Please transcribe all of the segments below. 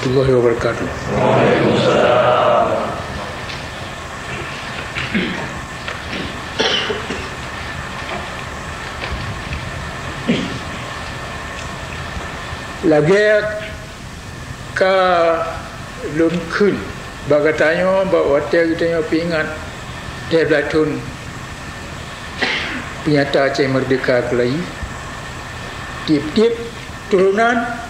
warahmatullahi wabarakatuh. Waalaikumsalam. Lagi ka lun kun bagatanyo bawa hotel kita pingat dia belatun penyata Aceh Merdeka Kelai tip-tip turunan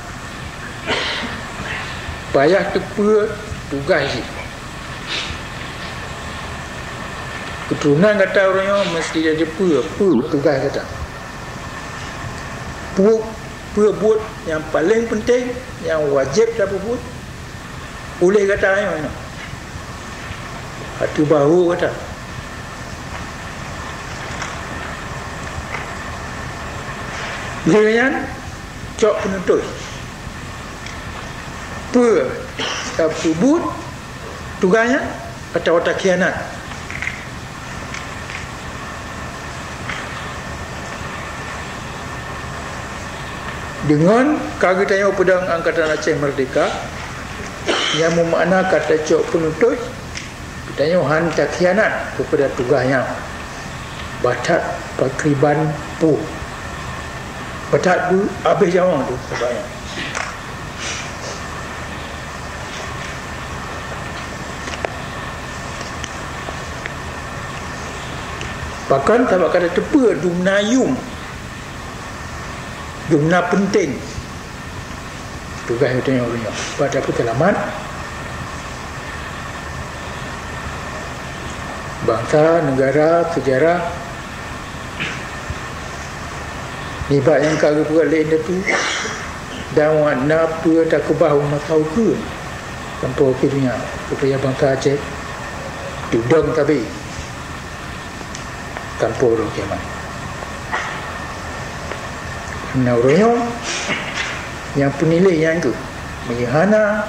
payah tepa tugas keturunan kata orangnya mesti ada tugas kata buat yang paling penting yang wajib dapat buat boleh kata mana hati bahu kata dengan cok penuntut apa buat tugasnya atau otak khianat dengan kaki tanya pedang Angkatan Aceh Merdeka yang bermakna kata cok penuntut katanya hantar khianat kepada tugasnya batat pakriban pu batat tu habis jawang tu sebabnya bahkan tak kata tepa dumnayum jumlah penting tugas itu yang orangnya pada pengalaman bangsa, negara, sejarah libat yang kagak buat lain itu dan warna apa tak kebah nak tahu ke tanpa akhirnya supaya bangsa Aceh dudung tapi tanpa orang kiamat orangnya yang penilai yang tu menghana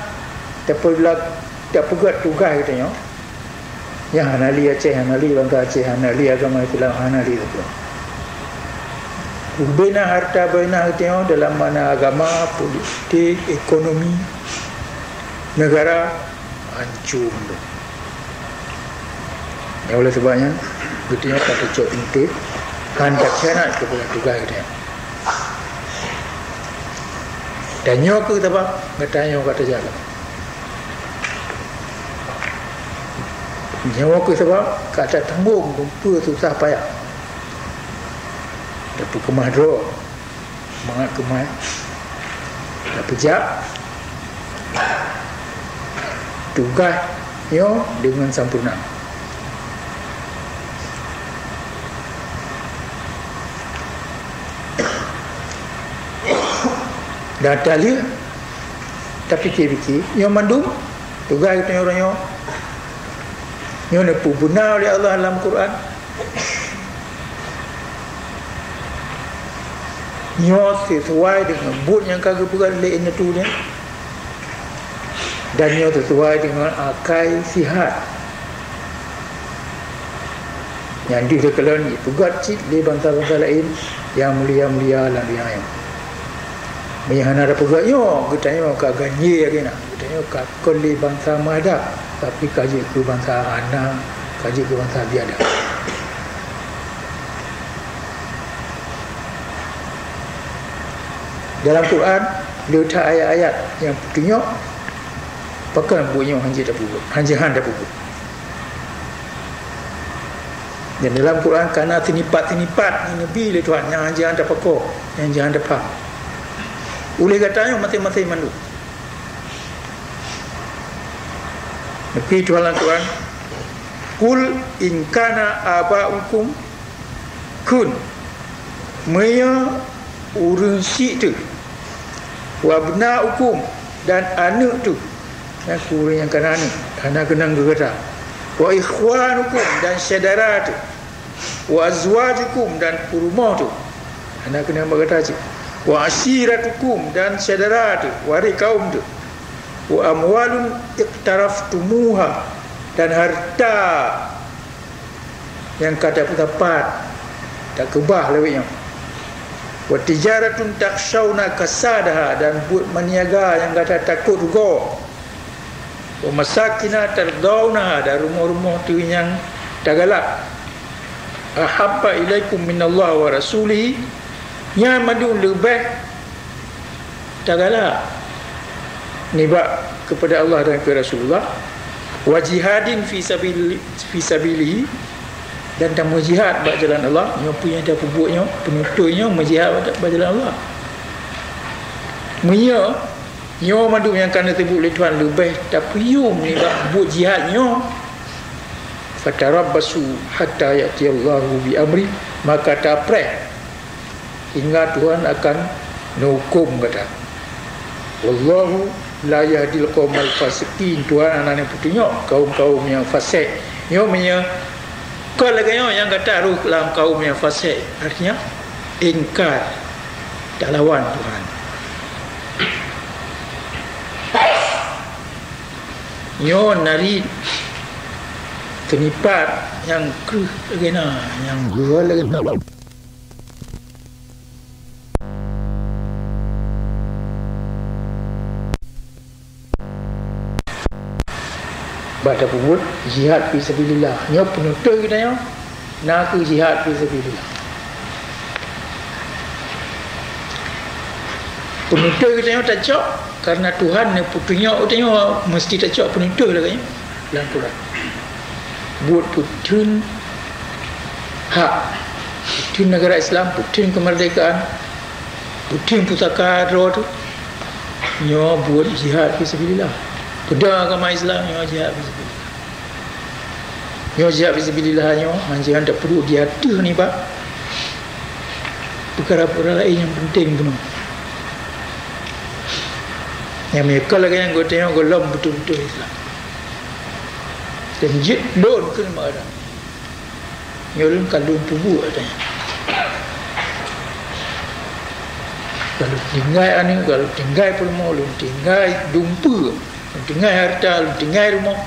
tak pegat tugas katanya yang hanali Aceh, hanali bangsa Aceh, hanali agama Islam, hanali itu bina harta bina katanya dalam mana agama, politik, ekonomi negara hancur ya oleh sebabnya katanya kata cok penting hendak khianat kepada tugas katanya dan nyok ke apa katanya kata jaga nyawa ke sebab kata tanggung lupa susah payah dapat kemah draw semangat kemah dapat jap tugas yo dengan sempurna dan dalil tapi fikir yang mandum tugas itu orangnya yang benar oleh Allah dalam Quran yang sesuai dengan bud yang kagak bukan lain itu ni dan yang sesuai dengan akal sihat yang dikelan tugas cik di bangsa-bangsa lain yang mulia-mulia lah dia yang menghana ada pegat yo katanya kagak nye lagi nak katanya kagak li bangsa Madap tapi kaji ke bangsa Ana kaji ke bangsa Biada dalam Quran letak ayat-ayat yang tunjuk pakai bunyi hanja dah pupuk hanjahan dah pupuk dan dalam Quran kerana tinipat-tinipat Nabi le Tuhan yang hanjahan dah pakor yang hanjahan dah pak boleh katanya masing-masing mandu Nabi Tuhan dalam Quran kul in kana aba'ukum kun maya urun syik tu wabna hukum dan anak tu yang kurang yang kena ni anak kena gerata wa ikhwanukum dan saudara tu wa azwajukum dan rumah tu anak kena berkata je wa ashiratukum dan saudara tu wari kaum tu wa amwalun iqtaraftumuha dan harta yang kata dapat tak kebah lewatnya wa tijaratun takshawna kasadaha dan buat meniaga yang kata takut rugo wa masakina tardawna, ada rumah-rumah tu yang tak galak, ahabba ilaikum minallah wa rasulih, yang madu lebih tak galak nibak kepada Allah dan kepada Rasulullah, wa jihadin fi sabilihi, dan tamu jihad buat jalan Allah, yang punya dah pebutnya penuturnya menjihad buat jalan Allah. Nyo madu yang kena tebuk oleh Tuhan lebih tapi yum ni buat jihadnya. Fatarabbasu hatta ya'ti Allahu bi amri, maka tapre hingga Tuhan akan hukum kata. Wallahu la yahdil qaumal fasiqin, Tuhan anak putunya kaum-kaum yang fasik. Nyo punya kalau lagi yang kata ruh dalam kaum yang fasik, artinya ingkar, tak lawan Tuhan. Nyo nari kenipat yang keruh lagi na, yang gua lagi na. Baca pun jihad fi sabilillah. Nyo penutur kita nyo nak jihad fi sabilillah. Penutur kita nyo tak cok karena Tuhan ni putunya utanya mesti tak cok penutur lah kan dalam Quran. Buat putun hak, putun negara Islam, putun kemerdekaan, putun pusaka roh tu nyo buat jihad fi sabilillah. Pedang agama Islam nyo jihad fi sabilillah. Nyo jihad fi sabilillah nyo jangan tak perlu diatur ni pak. Perkara-perkara lain yang penting penuh. Yang mereka lagi yang gue tengok golong betul-betul Islam. Dan jid don ke mana? Nyolong kalung tubuh katanya. Kalau tinggal anu, kalau tinggal pelmo, lu tinggal dumpa, lu tinggal harta, lu tinggal rumah.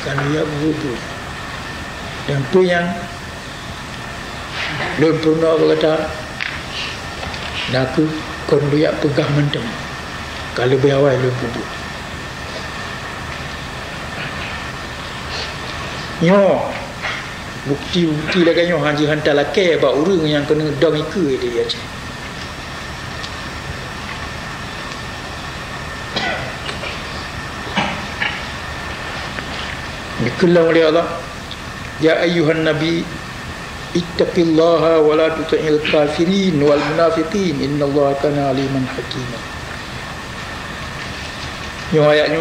Kalau ya begitu. Dan tu yang lu pernah berkata, naku kon lu ya pegang menteng. Kalau berawal lu bubuk. Nyo bukti-bukti lah kan nyo haji hantar lakai bak urang yang kena dong ika dia je. Dikelang oleh Allah, ya ayyuhan nabi ittaqillaha wa la tuti'il kafirin wal munafiqin innallaha kana aliman hakima. Yang ayatnya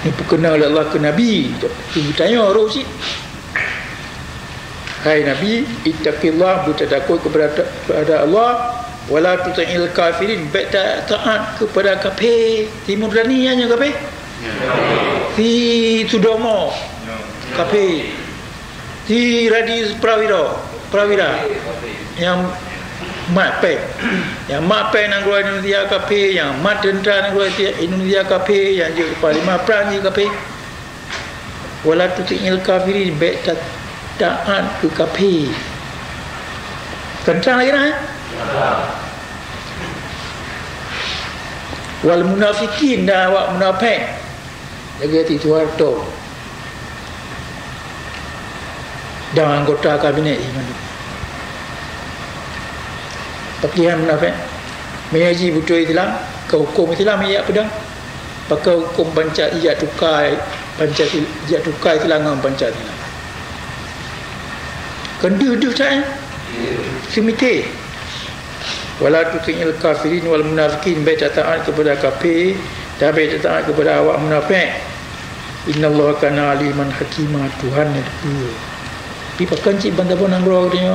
ni berkenal oleh Allah ke Nabi. Dia tanya orang si, hai Nabi, ittaqillah, bertakut kepada Allah, wala tuti'il kafirin, baik taat kepada kafir. Timur Dani hanya kafir. Di Sudomo kafir. Di Radis Prawira yang mat pe, yang mat pe nang keluar Indonesia KP, yang mat tentera nang keluar Indonesia KP, yang je parlimen Perancis KP. Wala tuti'il kafirin, baik taat ke KP. Kencang lagi nah. Wal munafikin, dah awak munafik. Jaga hati Tuhan tu. Dan anggota kabinet iman. Pakaian munafik mengaji betul Islam, ke hukum Islam ia pedang, pakai hukum Pancasila tukai, Pancasila tukai Islam Pancasila. Kendu tak? Semite. Wala tuti'il kafirin wal munafikin, baik taat kepada kafir dan baik taat kepada awak munafik. Innallaha kana aliman hakima, Tuhan yang betul. Pi pakan cik bantabon nang bro dia.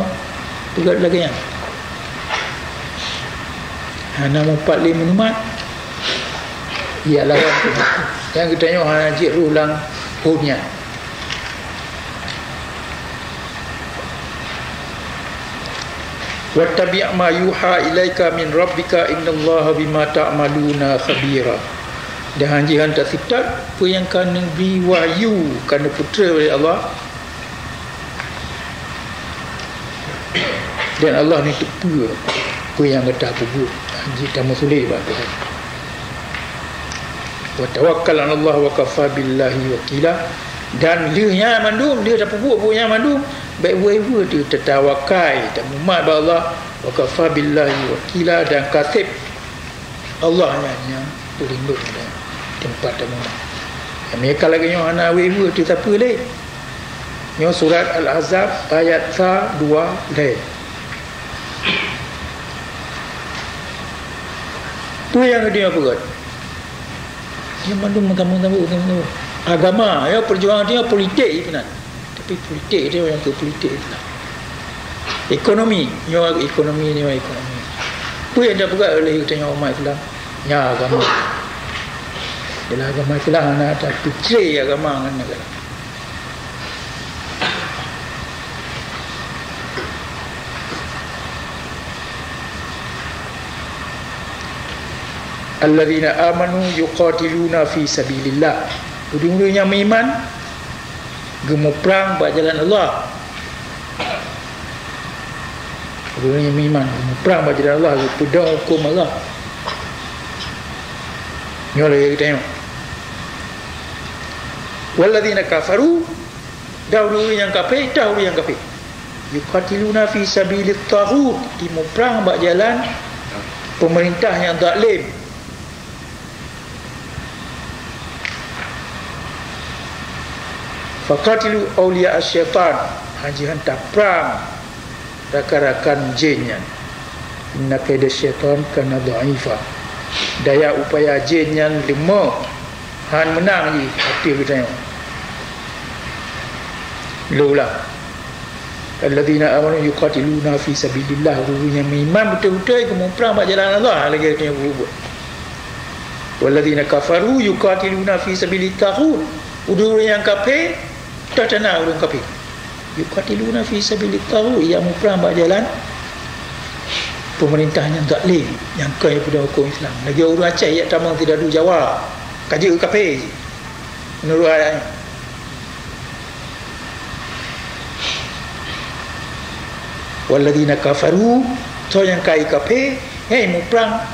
Pegat lagi yang nama 45 minuman ialah yang kita tengok haji rulang punya. Wattabi' ma yuha ilaika min rabbika innallaha bima ta'maluna khabira. Dan haji hantar kitab apa yang kena beri wahyu kerana putera oleh Allah, dan Allah ni tepa ku yang kata buku haji tamu sulit bah tu. Wa tawakkal 'ala Allah wa kafa billahi wakila. Dan dia mandum, dia tak buku-bukunya mandum, baik buat dia tertawakai, tak mumat ba Allah, wa kafa billahi wakila, dan katib Allah yang pelindung dia tempat tamu. Mereka lagi yang ana wewe tu tak apa leh. Yang surat Al-Ahzab ayat 2 leh. Tu yang dia buat. Dia mandum tamu-tamu agama, ya perjuangan dia politik je benar. Tapi politik dia yang ke politik lah. Ekonomi, ekonomi. Tu yang dia buat oleh tanya umat Islam. Ya agama. Ialah agama Islam ada putri agama dengan negara. Alladzina amanu yuqatiluna fi sabilillah. Ujung-ujungnya beriman, gemuk perang buat jalan Allah. Ujung-ujungnya beriman, gemuk perang buat jalan Allah, pedang hukum Allah. Ni oleh kita tengok. Walladzina kafaru, dahulu yang kafir, yuqatiluna fi sabilit taghut, gemuk perang buat jalan pemerintah yang zalim. Faqatilu awliya asyaitan, haji hantar perang rakan-rakan jinnya. Inna kaida syaitan kana dha'ifa, daya upaya jin yang lemah, han menang je. Apa kita tengok lulah. Alladzina amanu yuqatiluna fi sabilillah, yang beriman betul-betul kamu perang buat jalan Allah. Lagi kita buat. Walladzina kafaru yuqatiluna fi sabilit taghut, yang kafir tak tenang orang kafir. Yuqatiluna fi sabilit taghut, yang perang buat jalan pemerintahnya zalim, yang kaya pada hukum Islam. Lagi orang Aceh yang tamang tidak ada jawab, kaji kafir menurut ayatnya. Walladzina kafaru, so yang kaya kafir, mu perang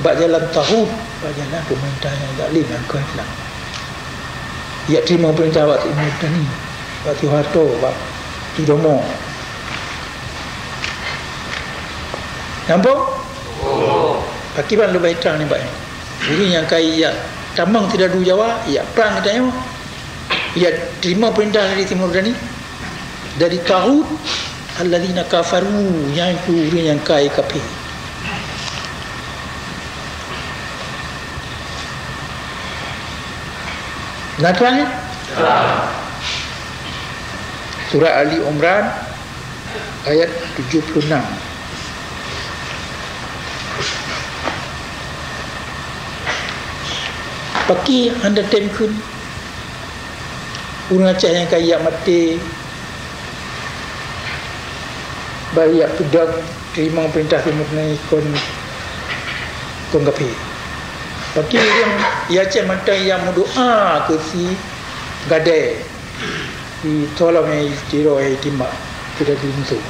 buat jalan taghut, buat jalan pemerintahnya zalim, yang kaya Islam. Ia terima perintah waktu ini, waktu Harto, waktu Domo. Nampak? Oh. Akibat lebih terang ni baik. Jadi yang kaya tamang tidak ada jawab, ia perang katanya. Ia terima perintah dari Timur Dani, dari Taghut, alladzina kafaru, yang itu yang kaya kafir. Nak terang ya? Surah Ali Imran ayat 76. Paki anda temkun orang Aceh yang kaya mati bagi pedang terima perintah Timur Tengah kon kafir. Bagi yang Aceh mantai yang berdoa ke si gadai di tolong yang istirahat yang timbak tidak dibentuk.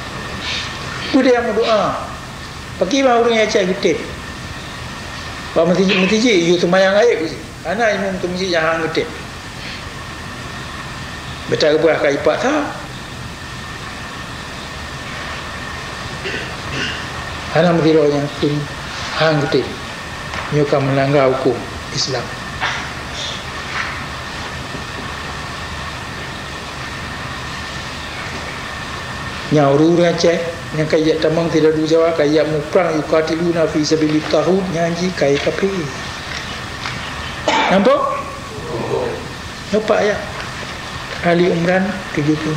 Itu dia yang berdoa. Bagi orang Aceh getip. Pak mesti you semayang air ke si. Anak imam tu mesti jangan getip. Betul ke buah kai pak tak? Anak mesti yang pun hang getip. Ia akan melanggar hukum Islam. Yang orang Aceh yang kaya tamang tidak ada jawab, kaya muprang yuqatiluna fi sabilit taghut, nyanyi kaya kafir. Nampak? Nampak ya? Ali Imran 76.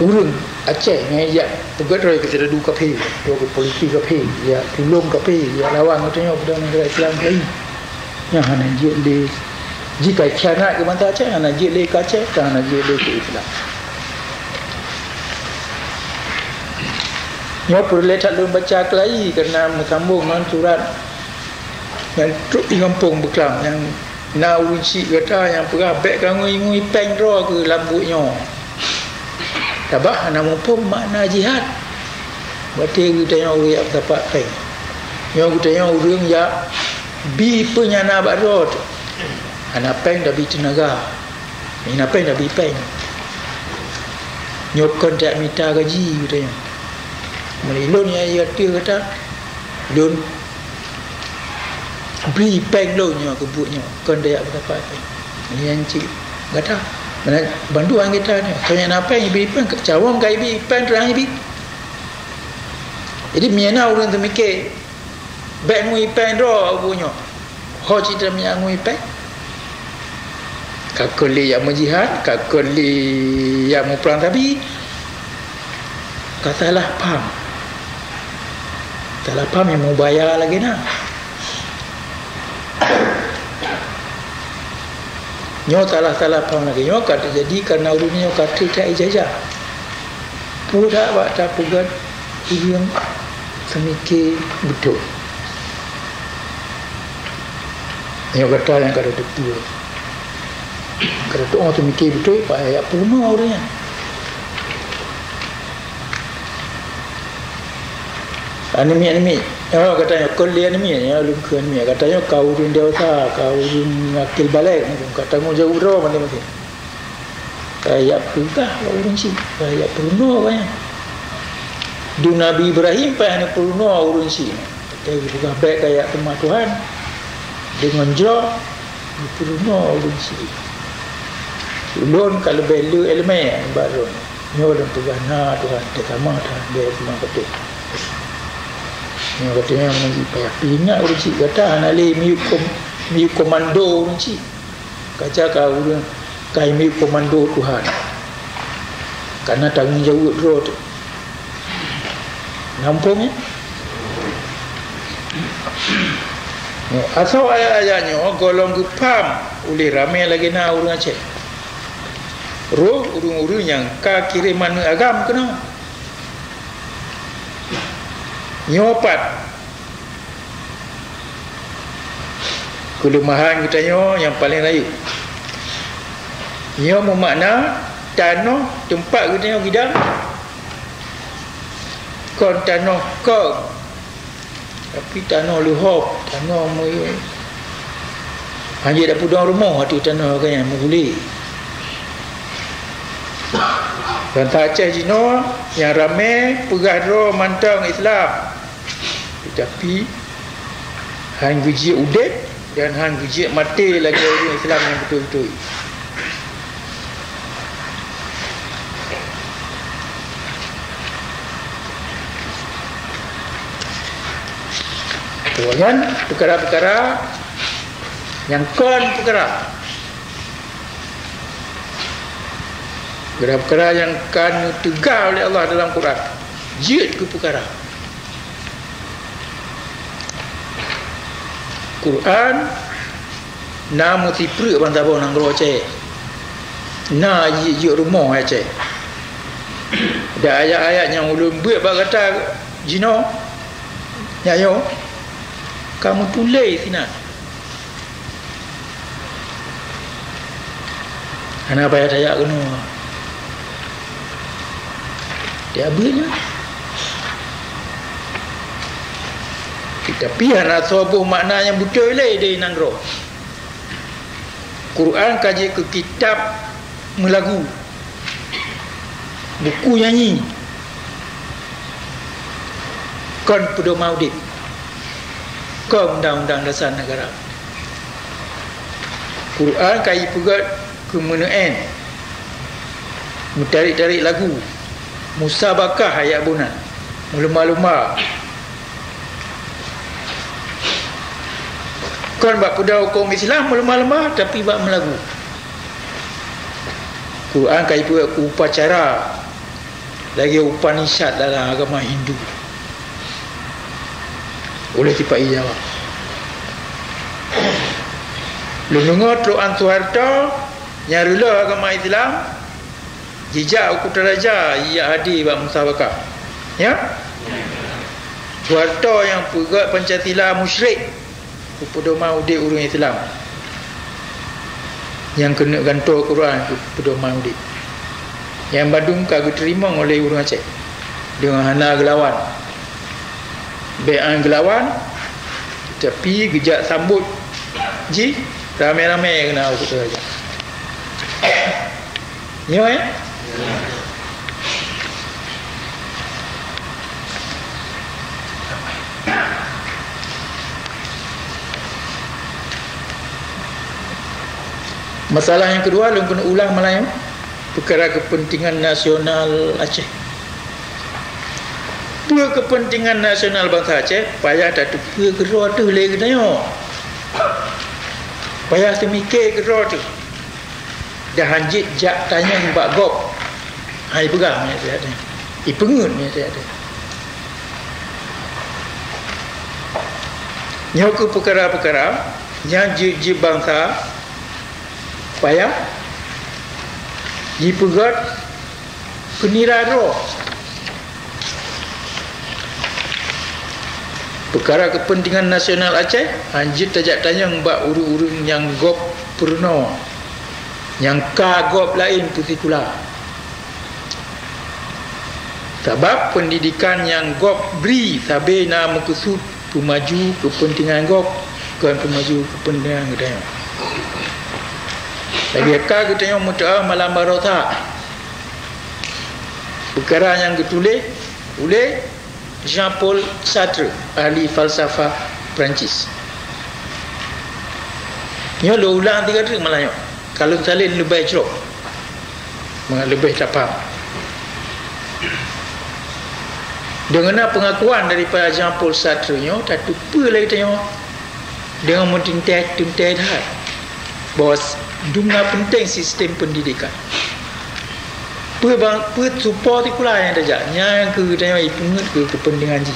Urung Aceh yang ia pegadai kita ada kafir, dua politik kafir, ya tolong kafir, ya lawan katanya pada negara Islam lain. Yang hana jeli jika kianat ke mata Aceh, hana jeli ke Aceh, hana jeli ke Islam. Ya perlu tak lu baca kelai kerana sambung dengan surat yang truk di kampung Beklang yang na unci kata yang perah bek kan ngui peng ro ke lambutnya. Tabah namun pun makna jihad. Berarti kita yang orang yang dapat peng. Yang kita yang orang yang bi penyana badot. Anak peng dah bi tenaga. Ini peng dah bi peng. Nyokon tak minta gaji kita yang. Melilun yang kata lun beri peng lo nya kebutnya kon dia dapat peng. Ini yang cik kata mana bantuan kita ni. Tanya apa yang beri peng cawang kai beri peng terang beri. Jadi miana orang tu mikir baik ngui peng ro punya. Ho cita mian ngui peng. Kakuli yang menjihad, kakuli yang mau perang tapi katalah paham. Salah paham yang mau bayar lagi nak. Nyo salah paham lagi. Nyo kata jadi karena urunya kata tak ijazah. Pudak buat tak pugat yang semikir betul. Nyo kata yang kata betul. Kata tu orang tu mikir betul pak ayat purna orangnya. Animi oh katanya kuliah animi ya lumku animi katanya kau urun dewasa kau urun akil balik kata mu jauh ro macam-macam kayak putah urun si kayak purno banyak du Nabi Ibrahim pa ni purno urun si kata juga baik kayak teman Tuhan dengan jo purno urun si ulun kalau value elemen baru nyo dan pegana Tuhan terutama dia memang betul. Yang katanya mengi payah ingat orang cik kata anali miu komando orang cik kaca kau orang kai miu komando Tuhan karena tanggungjawab roh tu nampung ya asal ayat-ayatnya golong gupam oleh ramai lagi nak orang Aceh roh urung-urung yang ka kiriman agam kena nyopat kelemahan kita yang paling layu nyo bermakna tanah tempat kita gidang kon tanah kau tapi tanah luhop tanah moyo hanya dak pudang rumah tu tanah kan yang boleh dan tak Aceh Cina yang ramai pegadro mantang Islam tetapi hang gejik udip dan hang gejik mati lagi orang Islam yang betul-betul kan perkara-perkara yang kon perkara yang kan tegar oleh Allah dalam Quran jid ke perkara Quran nama tipre bang tabau nang Aceh na jid rumah Aceh ada ayat-ayat yang ulun buat bak kata jino nyayo kamu tulis sini ana ayat-ayat kena dia abanya tapi anak subuh makna yang betul lah dia nanggro Quran kaji ke kitab melagu buku nyanyi kon pedoman audit kon undang-undang dasar negara Quran kaji pegat kemenaan mutarik-tarik lagu musabakah ayat bunan lumba-lumba kan bak pudau kaum Islam lumba-lumba tapi bak melagu Quran kai buat upacara lagi Upanishad dalam agama Hindu boleh tipai jawab lu dengar Tuan Soeharto nyarula agama Islam jejak Kutaraja ia hadir bab musabakah ya Soeharto yang pegat Pancasila musyrik pedoman udik urang Islam yang kena gantung Quran pedoman udik Yang Badung kagak terima oleh orang Aceh dengan hana gelawan. Be'an gelawan, tapi gejak sambut ji ramai-ramai kena aku saja. Nyo ya? Masalah yang kedua, lu kena ulang Melayu, perkara kepentingan nasional Aceh. Dua kepentingan nasional bangsa Aceh, payah tak tu kerja tu lagi tanya. Payah tu mikir kerja tu. Dah hanjit jak tanya mbak gop. Hai pegang ni saya ada. I pengut ni saya ada. Nyoku perkara-perkara yang je bangsa payah dipegat peniraro perkara kepentingan nasional Aceh anjit tajak tanya mbak urung-urung yang gop purno yang kagop lain putikula sebab pendidikan yang gop beri sabe nama kesud pemaju kepentingan gop bukan pemaju kepentingan gedaya. Lagi akak kita yang mudah malam barota. Perkara yang ditulis oleh Jean-Paul Sartre, ahli falsafah Perancis. Nyo lo ulang tiga kali malah nyo. Kalau salin lebih cerok. Lebih tak faham. Dengan pengakuan daripada Jean-Paul Sartre nyo, tak lupa lagi tanya dengan mentintai dah. Bahawa dunia penting sistem pendidikan. Per support pula yang tajak. Yang ke tanya ipungut ke kepentingan ji.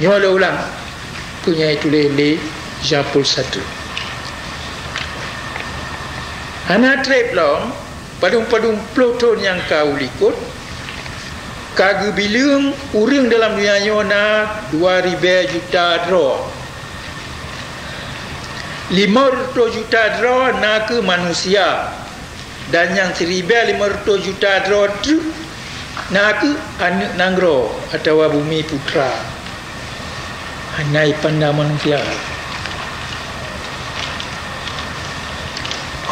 Nyo lo ulang. Punya itu le Jean-Paul Sartre. Hana trip long padung-padung Pluton yang kau likut kagak bilang orang dalam dunia na 2,000 juta draw 500 juta draw na ke manusia dan yang 1,500 juta draw tu na ke anak nanggro atau bumi putra hanai pandang manusia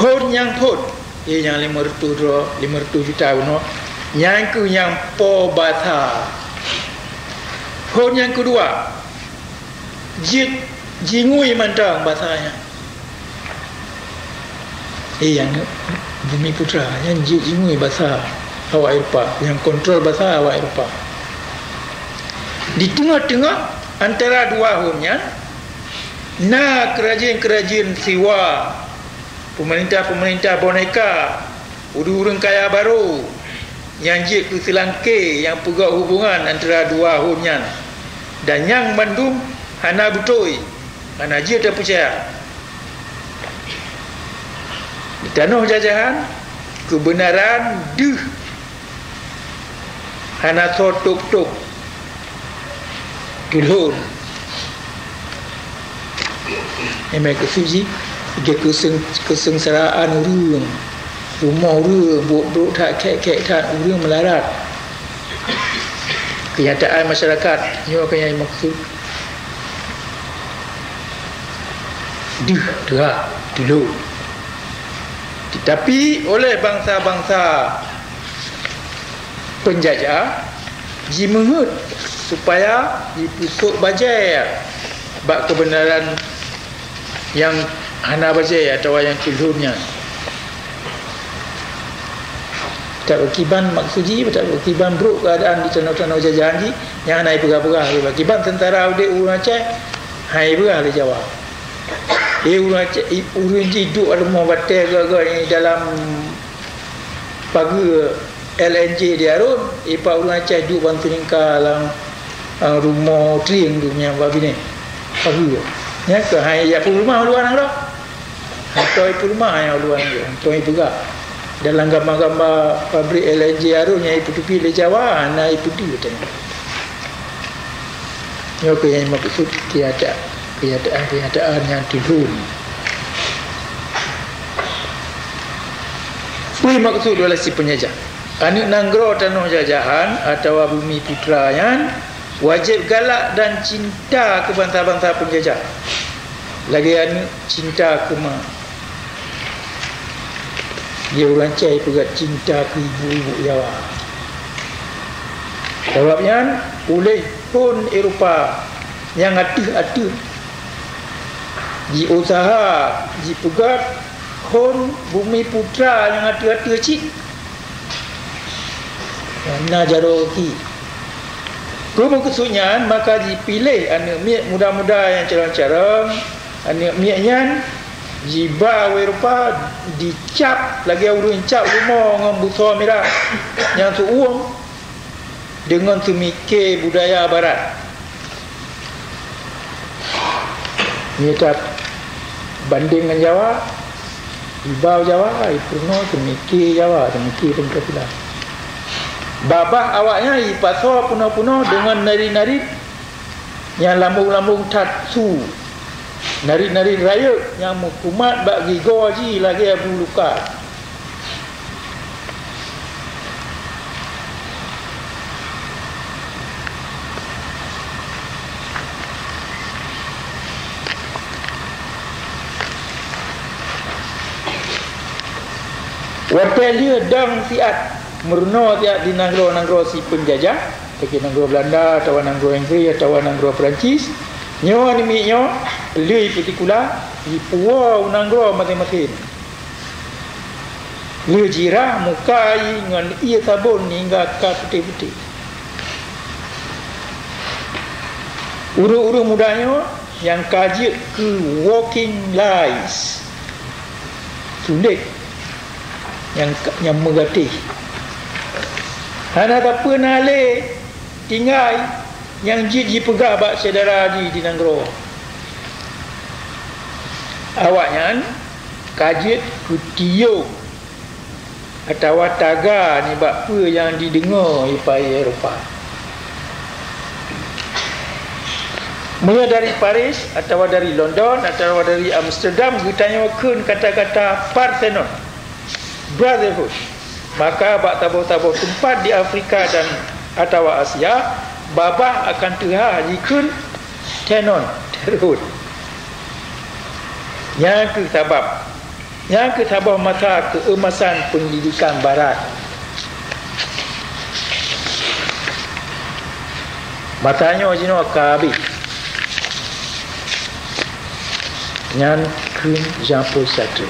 hon yang pot yang 500 juta no yang ke yang po bata hon yang kedua jingui mantang bahasanya yang bumi putra yang jingui bahasa awak Eropah yang kontrol bahasa awak Eropah di tengah-tengah antara dua honnya na kerajaan-kerajaan siwa pemerintah-pemerintah boneka urang kaya baru yang je ke Selangke yang pegang hubungan antara dua honyan dan yang Bandung hana betul hana je tak percaya di tanah jajahan kebenaran deh hana sotok-tok dulur emang kesuji dia kesengsaraan orang rumah orang buruk tak kek tak orang melarat kenyataan masyarakat ini akan yang maksud dulu tetapi oleh bangsa-bangsa penjajah jimengut supaya dipusuk bajai bak kebenaran yang hana bajai atau yang kulurnya tak berkiban maksudji tak berkiban buruk keadaan di tanah-tanah jajahan ji yang naik pegah-pegah berkiban tentara udik urang Aceh hai berah di Jawa urang Aceh urang ji duduk ada rumah batel ke ni dalam pagar LNJ dia arun pak urang Aceh duduk bantu ningkar dalam rumah tring tu punya babi ni pagar ya ke hai ya pun rumah luar nang dah atau ipu rumah yang luar dia tuan ipu gak dalam gambar-gambar pabrik LNJ arun yang ipu tepi di Jawa na ipu di tanya yo ke yang maksud keadaan yang tidur Apa maksud oleh si penjajah? Anak nanggro tanah jajahan atau bumi putra yang wajib galak dan cinta ke bangsa-bangsa penjajah. Lagi anak cinta ke mak. Dia orang cai pegat cinta ke ibu-ibu Jawa. Sebabnya oleh pun Eropah yang ada di usaha di pegat hon bumi putra yang ada cik na jaroki kuma kesunyan maka dipilih anak miak muda-muda yang carang-carang anak miaknya jiba Eropah dicap lagi urun cap rumah dengan busa merah yang suuang dengan semikir budaya barat. Ni tak banding dengan Jawa, ibau Jawa, ipuno semikir Jawa, semikir Penkapila. Babah awaknya ipasal puno-puno dengan nari-nari yang lambung-lambung tatsu. Nari-nari raya yang mukumat bagi goji lagi abu luka. Waktu dia dang siat meruno tiap di nanggro si penjajah, bagi nanggro Belanda atau nanggro Inggris atau nanggro Perancis. Nyo ni mi nyo lui putikula di puau nanggro masing-masing. Lui jirah mukai dengan ia sabun hingga ka putih-putih. Uru-uru mudanya yang kaji ke walking lies. Sulit yang mengatih. Hana tak pernah le tinggal yang jiji pegah bak saudara di nanggro. Awaknya kajit kutiyo atau taga ni bak apa yang didengar ipai Eropah. Mula dari Paris atau dari London atau dari Amsterdam ditanya kata-kata Parthenon, brotherhood. Maka bak tabuh-tabuh tempat di Afrika dan atau Asia babah akan terhah jikun tenon terhut yang ketabah mata keemasan pendidikan barat. Matanya jino kabih yang kun Jean-Paul Sartre.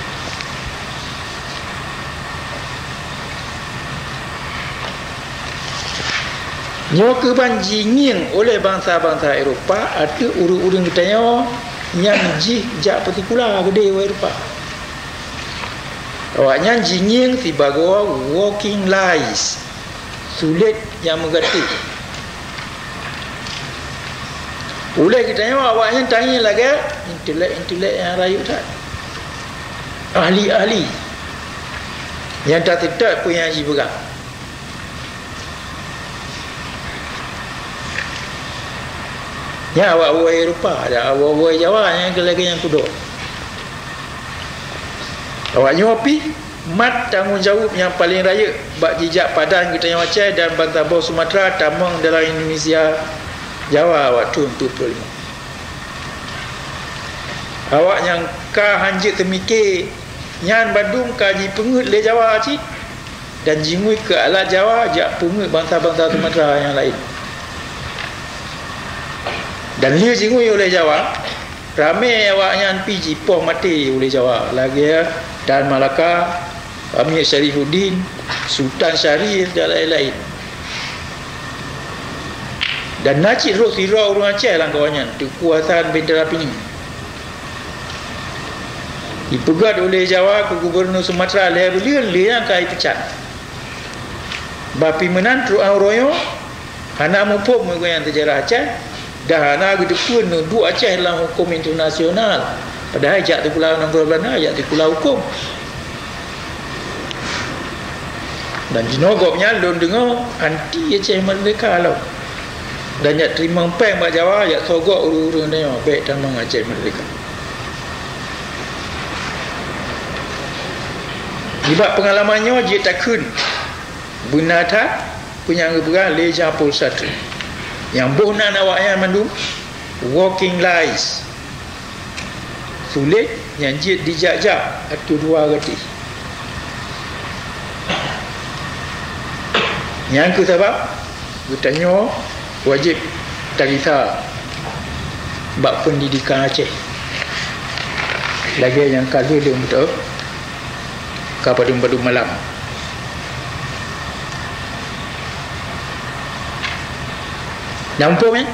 Nyo kebanjingin oleh bangsa-bangsa Eropah ada urung-urung katanya yang jih jak partikular gede wa Eropah. Awaknya jingin si bagawa walking lies. Sulit yang mengerti. Oleh katanya awaknya tanya lagi intelek yang rayu tak. Ahli-ahli yang tak tidak pun yang ji pegang. Ya awak-awak Eropah ada awak-awak Jawa yang lagi yang kudo. Awak nyopi mat tanggungjawab yang paling raya bak jejak padan kita yang Aceh dan Bantabau Sumatera tamang dalam Indonesia Jawa waktu 45. Awak yang ka hanjit temikir nyan Bandung kaji pengut le Jawa cik dan jingui ke alat Jawa jak pengut bangsa-bangsa Sumatera yang lain. Dan dia jingui oleh Jawa ramai awaknya PG poh mati oleh Jawa lagi ya, dan Malaka Amir Syarifuddin Sultan Syarif dan lain-lain. Dan Najib Rosira orang Aceh lah kawannya kekuasaan bendera Pening dipegat oleh Jawa ke Gubernur Sumatera beliau yang kai pecat bapi menan Truang Royo hana mupuk yang sejarah Aceh dah nak gedepun dua Aceh dalam hukum internasional padahal ajak tu pulau Nanggro Belanda ajak tu pulau hukum dan jinogopnya lon dengar anti Aceh merdeka lah dan jak terima peng bak Jawa jak sogok urung-urung dia baik tamang Aceh merdeka. Sebab pengalamannya dia takun bunata punya ngeberang leja pol satu. Yang bonan awak yang mandum walking lies. Sulit yang jid dijak-jak atau dua reti. Yang ke sebab bertanya wajib tarisa bab pendidikan Aceh. Lagi yang kali dia betul kapadu malam. Nampak kan?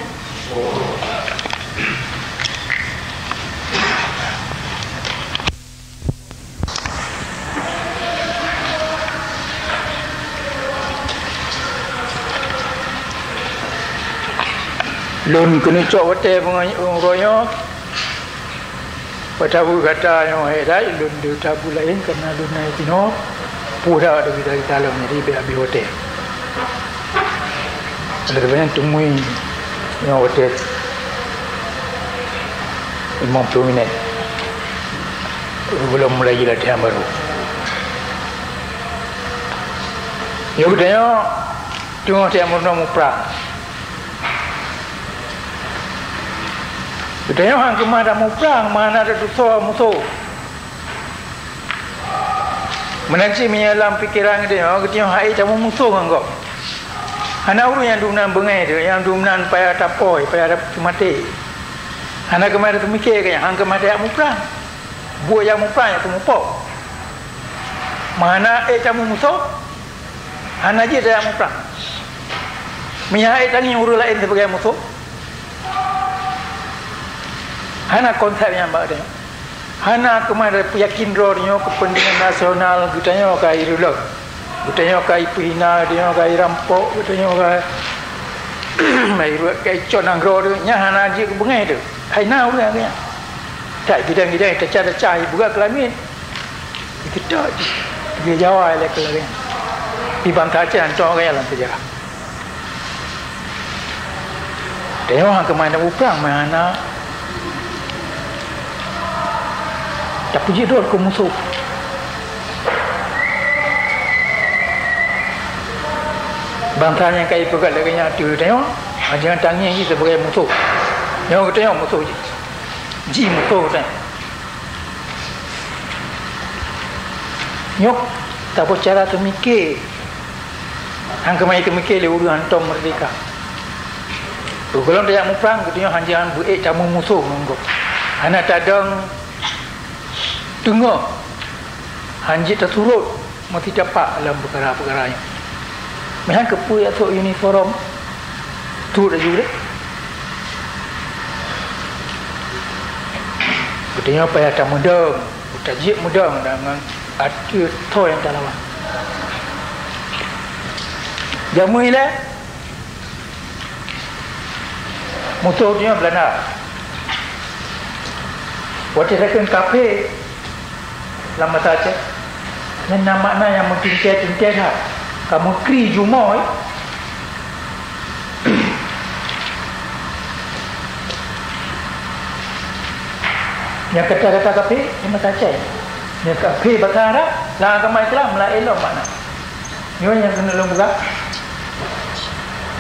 Lun kena cok wate pengoyo patabu kata yang hedai lun dia tabu lain kerana lun naik tino pura dari dalam jadi be hotel. Ada banyak temui yang hotel 50 minit belum mulai latihan baru. Yang kedua tengok dia mau perang. Bedanya orang kemana mau perang, mana ada dosa musuh. Menanti menyalam pikiran dia, orang kata hai tamu musuh kan kau. Anak urus yang dumnan bengai dia, yang dumnan payah tapoi, payah mati. Anak kemana tu mikir kan, hang kemana dia mau perang. Buat yang mau perang yang tu mau pok. Mana tamu musuh, anak je dia mau perang. Menyahai tangi urus lain sebagai musuh. Hana konsep yang baik dia. Hana kemana yakin rohnya kepentingan nasional gutanya kai rulok. Gutanya kai pihina dia kai rampok gutanya kai mai kai conang roh dia hana je bengai tu. Hai nau dia kan. Tak bidang-bidang tercah-cah buka kelamin. Itu dah dia jawab le kelamin. Di bangsa Aceh antok kai dalam sejarah. Dia orang kemana perang mana tak puji dor ke musuh. Bangsa yang kaya pegat lagi yang tu tengok, jangan tanya ni sebagai musuh. Yang tengok musuh je. Ji musuh kan. Nyok tak boleh cara tu mikir. Hang kemai tu mikir le uru hantam merdeka. Kalau dia mau perang, dia jangan buat tamu musuh monggo. Anak tadang tengok hanjit tersurut mesti dapat dalam perkara-perkara yang macam kepu atau uniform tu dah juga katanya payah tak mudah utajik mudah dengan ada tu yang tak lawan jamu ini musuh dia Belanda waktu second kafe lama saja. Yang nama yang mungkin tingkat lah. Kamu kri jumoy. Yang kata-kata kafe lama saja. Yang kafe bakara lah kamai telah melain lo makna. Nyo yang kena lo buka.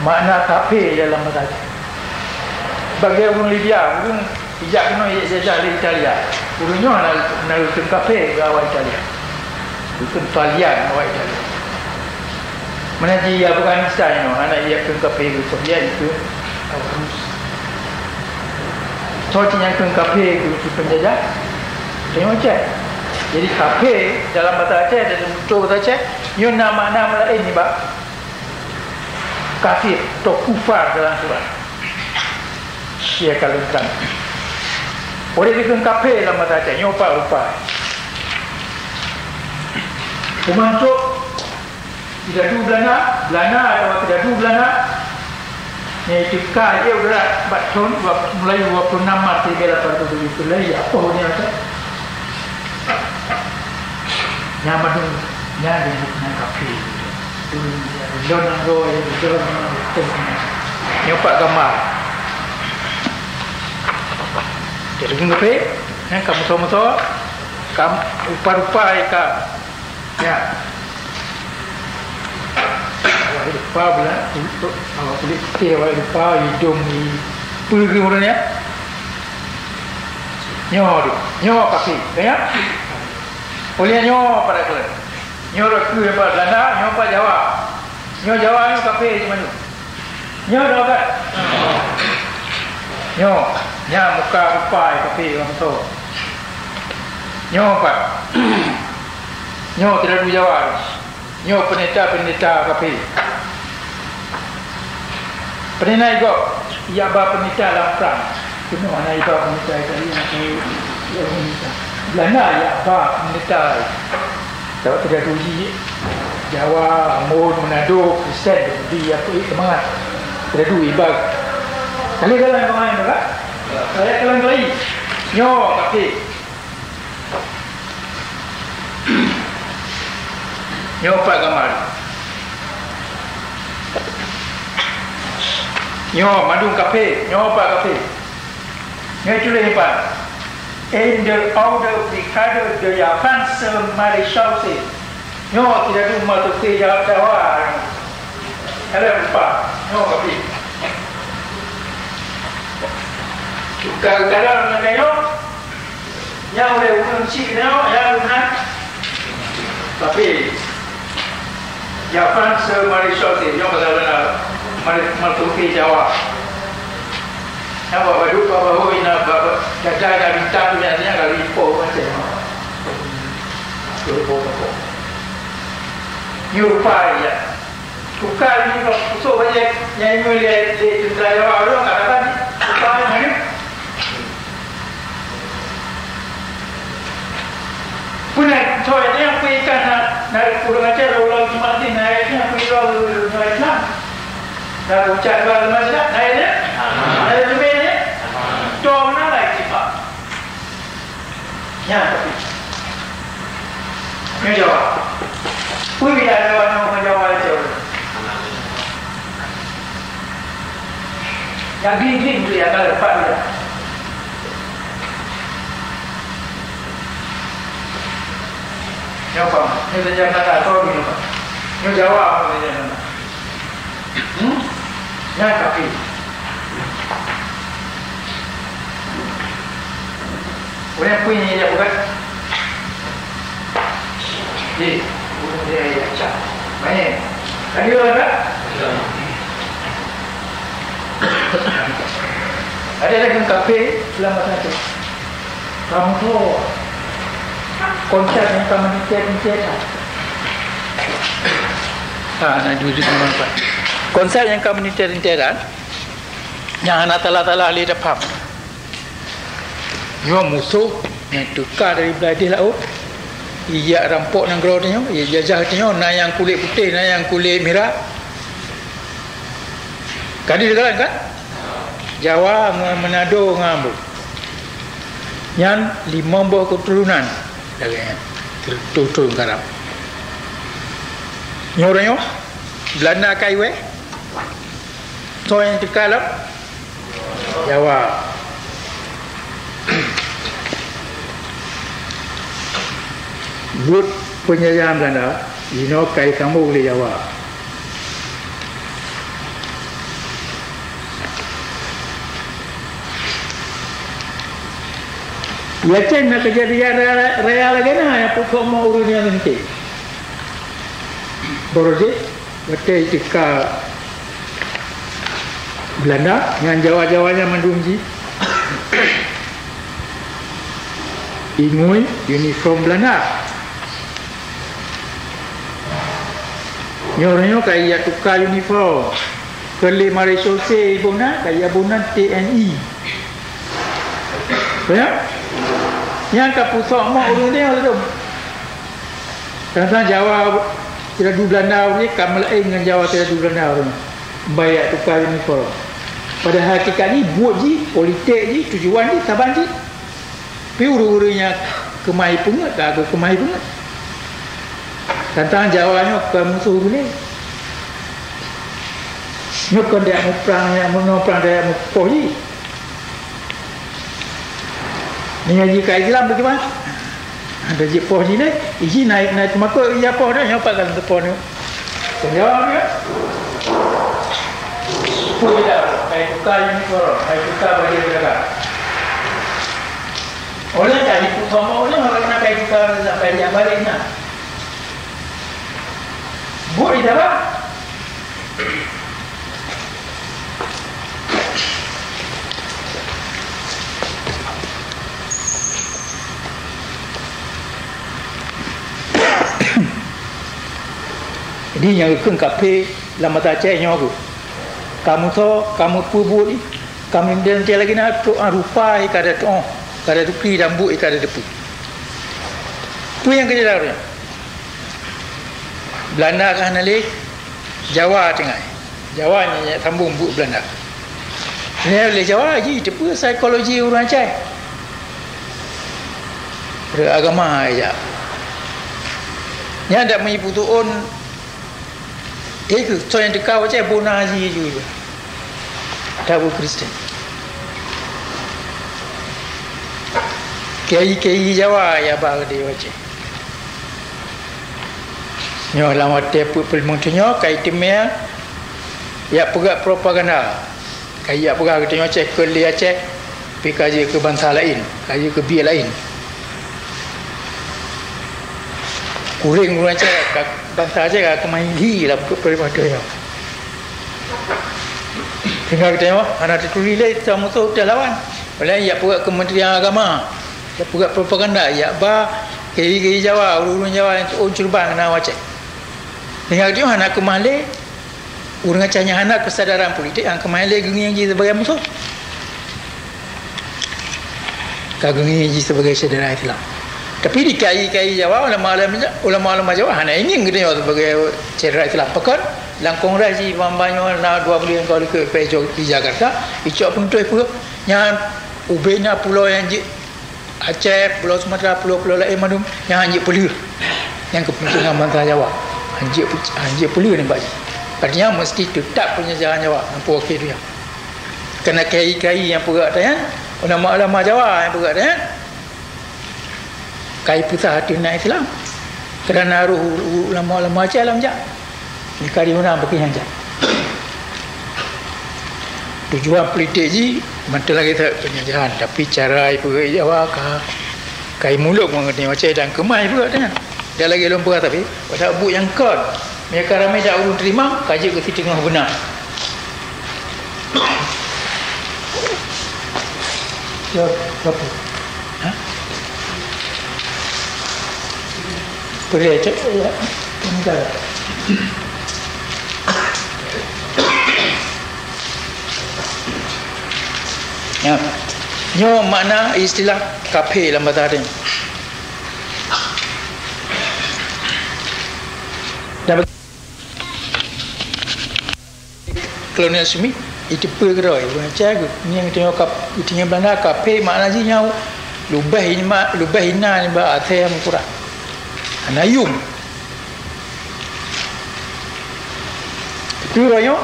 Makna kafe dalam saja. Bagi orang Libya, orang Ijak kena jajah di Italia. Gurunya nak kafe ke awal Italia. Itu Italian awal Italia. Mana dia Afghanistan no, anak dia ke kafe ke Soviet itu Rus. Soalnya yang kafe ke penjajah. Tengok cek. Jadi kafe dalam bahasa Aceh dan untuk bahasa Aceh, yo nama-nama lain ni bak. Kafir atau kufar dalam surat. Dia kalau kan. Boleh bikin kafe dalam bahasa Aceh, nyoba rupa. Termasuk tidak dua Belanda atau tidak dua Belanda. Iaitu dia udah tahun mulai 26 Mac 1870 lagi apa ni ada? Nama tu nyari nak kafe. Jangan roy, jangan nyoba gambar. Jadi kafe, kamu sama-sama kamu rupa-rupa ika Ya. Awak lupa pula untuk awak kulit putih, awak lupa hidung ni pergi orang ni. Nyo kafe, ya? Oleh nyo pada kelas. Nyo raku pada Belanda, nyo pada Jawa. Nyo Jawa nyo kafe di mana? Nyo dah kan? Nyo, nya muka rupa kafe orang tu. Nyo apa? Nyo tidak dulu Jawa. Nyo pendeta kafe. Pendeta itu, ia bapa pendeta dalam perang. Kena mana iba pendeta tadi nak pendeta. Belanda ia bapa pendeta. Kalau tidak uji Jawa, Ambon, Manado, Kristen di apa semangat. Tidak dulu iba. Kali yang main tak? Saya kalang lagi. Nyo kafe. Nyo apa gambar? Nyo Madung kafe. Nyo apa kafe? Nyo tulis apa? In the order of the cadre de la France maréchal se. Nyo tidak ada masuk ke Jawa. Ada apa? Nyo kafe. Kadang-kadang nyo, yang oleh unsur nyo, yang benar. Tapi, ya France maréchal se. Nyo pasal benar. Masuk ke Jawa. Yang bawa duduk bawa ina bawa gajah dah bintang tu biasanya kali ipo macam. Ipo. Ni rupa ya. Tukar ni kalau pusuk banyak yang boleh di tentera Jawa orang katakan rupa mana? Punya coy ni yang pergikan nak kurang ajar ulang mati naiknya pergi naiknya. Dah ucap dua macam naiknya. Naik lebih ni. Dua mana lagi pak? Ya tapi. Ni Jawa. Pui bila ada orang Jawa itu. Yang gini tu ya kalau lepas dia. Yang apa? Ni saja nak tahu ni apa? Ni Jawa apa saja nak? Ya tapi. Orang punya dia bukan? Ni, dia ya cak. Banyak. Tadi orang tak? Ada lagi kafe dalam masa itu. Kamu tu konsep yang kamu dicet. Nak jujur bermanfaat. Konsep yang kamu dicet-cetan, yang anak tala-tala ahli dapat. Nyo musuh yang tukar dari beladih laut. Ia rampok negara dia, ia jajah dia, na yang kulit putih, na yang kulit merah. Kadi dekat kan? Jawa, Manado, Ngambuk. Yang 5 buah keturunan dagangnya. Tertutur garap. Nyo Belanda kaiwe. So yang terkalap Jawa. Buat penyayang Belanda, kai kamu boleh Jawa. Ya cina kejadian real lagi na yang pukul mau urusnya nanti. Borje, betul ketika Belanda yang Jawa-Jawanya mendungji ingui uniform Belanda. Nyornya kayak tukar uniform. Kali Malaysia se ibuna kayak bunan TNI. Ya? Yang kapusok mau urus dia tu. Tentang Jawa tidak du Belanda ni kamal dengan Jawa tidak du Belanda orang. Bayar tukar uniform. Pada hakikat ni buat je politik je tujuan je taban je. Tapi uru-urunya kemai pungut tak aku kemai pungut. Tentang Jawanya ke musuh boleh. Nyukan dia mau perang yang perang dia mau pohi. Ni jika Islam bagaimana? Ada je poh ni deh. Iji naik maka ia poh dah nyopak kan tepoh ni. Jawab dia. Pui dah. Kai tukar ni korang. Kai tukar bagi mereka. Oleh jadi utama oleh orang nak kai tukar sampai dia balik nak. Buat dia apa? Jadi yang keng kape lama tak cek nyawa kamu so kamu pubut ni kamu dan dia lagi nak tu rupa ikada tu kada tu pi rambu ikada depu tu yang kerja dah Belanda kan nalik Jawa tengah Jawa ni sambung bu Belanda ni oleh Jawa je depu psikologi orang cai beragama aja nya ada mengipu tuun itu so yang dekat macam bonazi juga tahu Kristen kiai Jawa ya bang dia macam nyo lama tepu pelmuntunyo kai timnya ya pegak propaganda kai ya pegak kita macam ke dia cek PKJ ke bangsa lain kaji ke biar lain kuring orang cakap bangsa aja ke main hi lah daripada ya. Tinggal kita tengok anak itu relate sama tu dah lawan. Oleh ya pegak Kementerian Agama, ya pegak propaganda, ya ba KI Jawa, urun Jawa yang curban nak wacak. Tinggal dia anak ke Malay, urang canya anak kesadaran politik yang ke Malay gengi yang sebagai musuh. Kagengi yang sebagai saudara Islam. Tapi di KI Jawa ulama Jawa hanya ingin kita sebagai cedera Islam pekan langkong raji bambanyo na 2 bulan kali ke Pejo di Jakarta icok pun tu apa yang ubenya pulau yang Aceh, Pulau Sumatera, pulau lain manum yang anjik pulih yang kepentingan bangsa Jawa anjik pulih ni bagi artinya mesti tetap punya jalan Jawa apa okey dia kena KI yang perak dan ulama Jawa yang perak dan kai pusat hati nak Islam kerana ruh ulama-ulama Aceh alam jak ni kari mana bagi hanja tujuan politik ji mantul lagi tak penjajahan tapi cara ibu Jawa kai mulut mengerti macam dan kemai pula kan dia lagi lompat tapi pada bu yang kon mereka ramai dah urus terima kaji ke tengah benar ya apa ha boleh cek ya enggak ya nyo makna istilah kafe dalam bahasa Arab dan kolonialisme itu pergerak macam ni yang tengok itu yang Belanda kafe makna je nyau lubah hina ni bah athe kurang anayum itu royo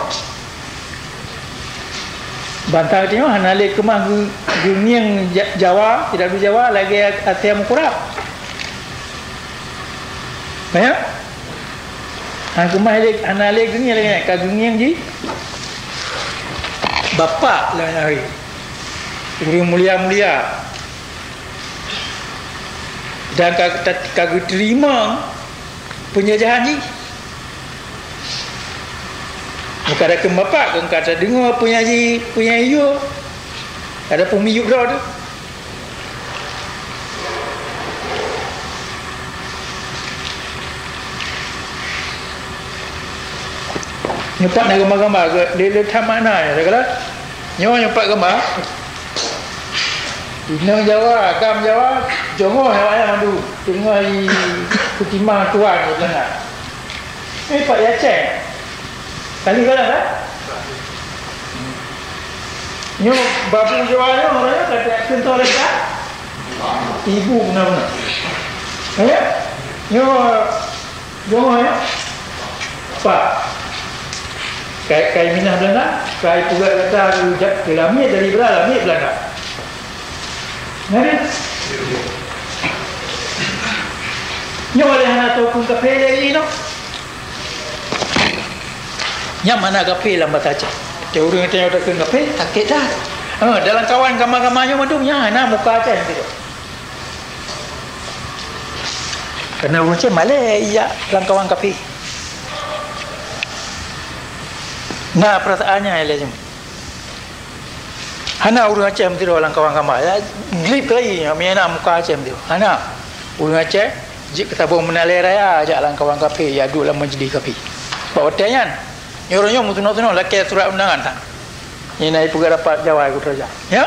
bantang tengok hanale kemah guniang Jawa tidak di Jawa lagi athe kurang ya kemah hanale guniang lagi ka guniang ji bapa lah hari guru mulia dan kagak terima penjajahan ni bukan ada kebapak kan kata dengar punya iyo ada pemiyuk dah tu nyepak nak gambar-gambar dia letak mana ya kalau nyepak gambar Inang Jawa, Agam Jawa, Jongoh yang mandu. Tengah di kutimang tuan ni benar. Ini Pak Yaceng. Kali kalah kan? Nyo babu Jawa ni orangnya kata kental lagi. Ibu benar-benar. Ya? Nyo Jongoh ya? Pak. Kai Minah Belanda, kai pula kata lamit dari Belanda. Nada. Nyo oleh hana tu kun kape lagi no. Nya mana kape lambat aja. Dia urang tanya dak kun kape takit dah. Dalam kawan kamar-kamarnya madumnya hana muka aja gitu. Karena urang cek malai iya dalam kawan kape. Nah perasaannya eleh jem. Hana urang cek mesti dalam kawan kamar. Ya grip lagi amena muka aja mesti. Hana urang cek jik kita bawa menalai raya ajak lang kawan kapi ya duduk dalam majlis kapi bawa hotelnya nyorongnya mutu-mutu laki surat undangan tak ini naik juga dapat jawab aku saja ya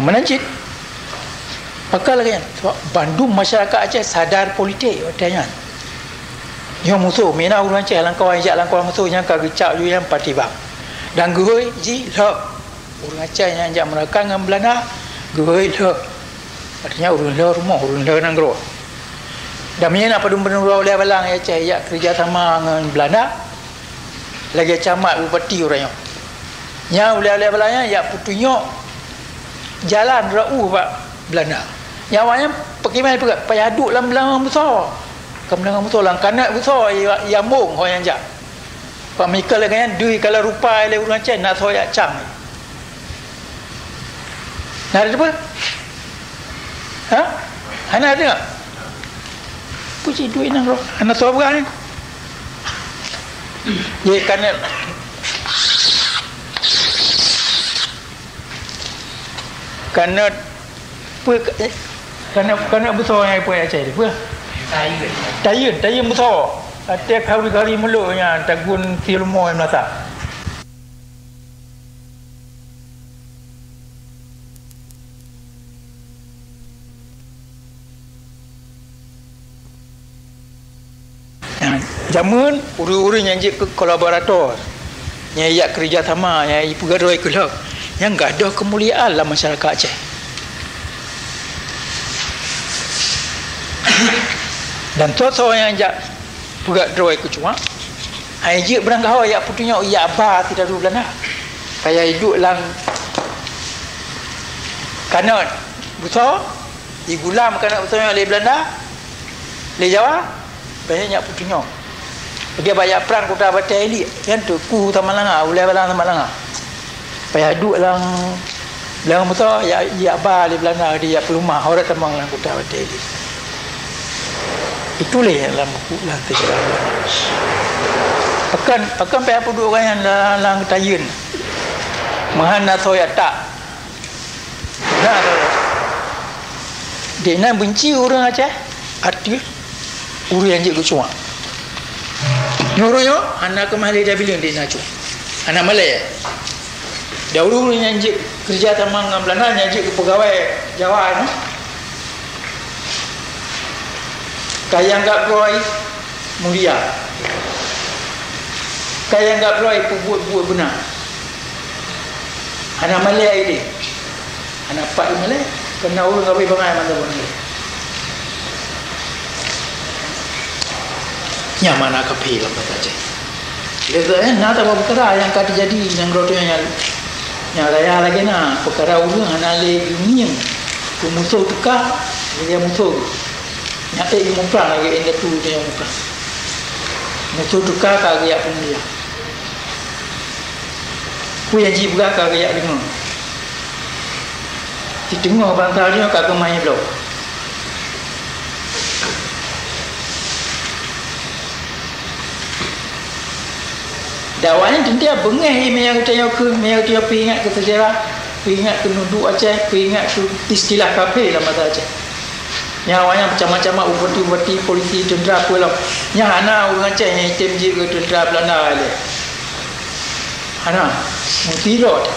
menancit pakal lagi sebab Bandung masyarakat Aceh sadar politik hotelnya yang musuh mina orang Aceh lang kawan ajak lang kawan musuh yang kagecak yang parti bang dan gue ji lho orang Aceh yang ajak mereka dengan Belanda gue le artinya urun le rumah urun le nanggro damnya apa dum benua oleh balang ya cah ya kerja sama dengan Belanda lagi camat bupati orangnya nya oleh balangnya ya putunya jalan rau pak Belanda nyawanya pergi payah duk dalam belang besar kemenangan besar lang kanak besar ya mung ho yang jak pak Michael lagi dui kalau rupa le urang Aceh nak soyak cang. Nah ada apa? Ha? Hana ada tak? Puji duit nang roh. Hana tahu apa ni? Ye kerana kerana besar yang apa Aceh ni? Apa? Tayun besar. Tiap hari meluknya tagun silmo yang masa. Zaman uri-uri yang ke kolaborator yang ia kerjasama yang ia pegawai kelab yang enggak ada kemuliaan dalam masyarakat Aceh. Dan tu yang ajak pegawai ke cuma ajak berangkau ia putunya ia abah tidak dulu Belanda kayak hidup lang kanan besar digulam kanan besar oleh Belanda le Jawa banyak putunya dia bayar perang kota batai elit kan tu ku tamalanga ulai balang tamalanga payah duk lang belang besar ya ba di Belanda dia pelumah orang tamang lang kota batai elit itulah yang dalam buku lah sejarah akan payah duk orang yang lang tayun mahana soya tak nah dia nak benci orang Aceh arti orang yang je cuma Nyoroyo anak kemali dah bilang dia nak anak Malay dahulu yang je kerja sama dengan Belanda yang je pegawai Jawa ni kaya enggak beroi mulia kaya enggak beroi buat benar anak Malay ini anak Pak Malay kena urung ngawi bangai mana pun nyaman nak kapil apa saja. Dia nak tahu perkara yang kata jadi yang rodonya yang raya lagi na perkara urang anale dunia ku musuh tukar dia musuh nyata ilmu perang lagi enda tu dia muka musuh tukar kagak pun dia ku yang ji buka kagak dengar dengar bantah dia kagak main belum dakwanya dia bengah yang tanya ke yang dia ingat ke sejarah ingat ke nuduk Aceh ingat ke istilah kafe dalam bahasa Aceh nyawanya macam-macam ubati-ubati polisi tentera apa lah yang ana orang Aceh yang item je ke tentera Belanda dia ana mutirot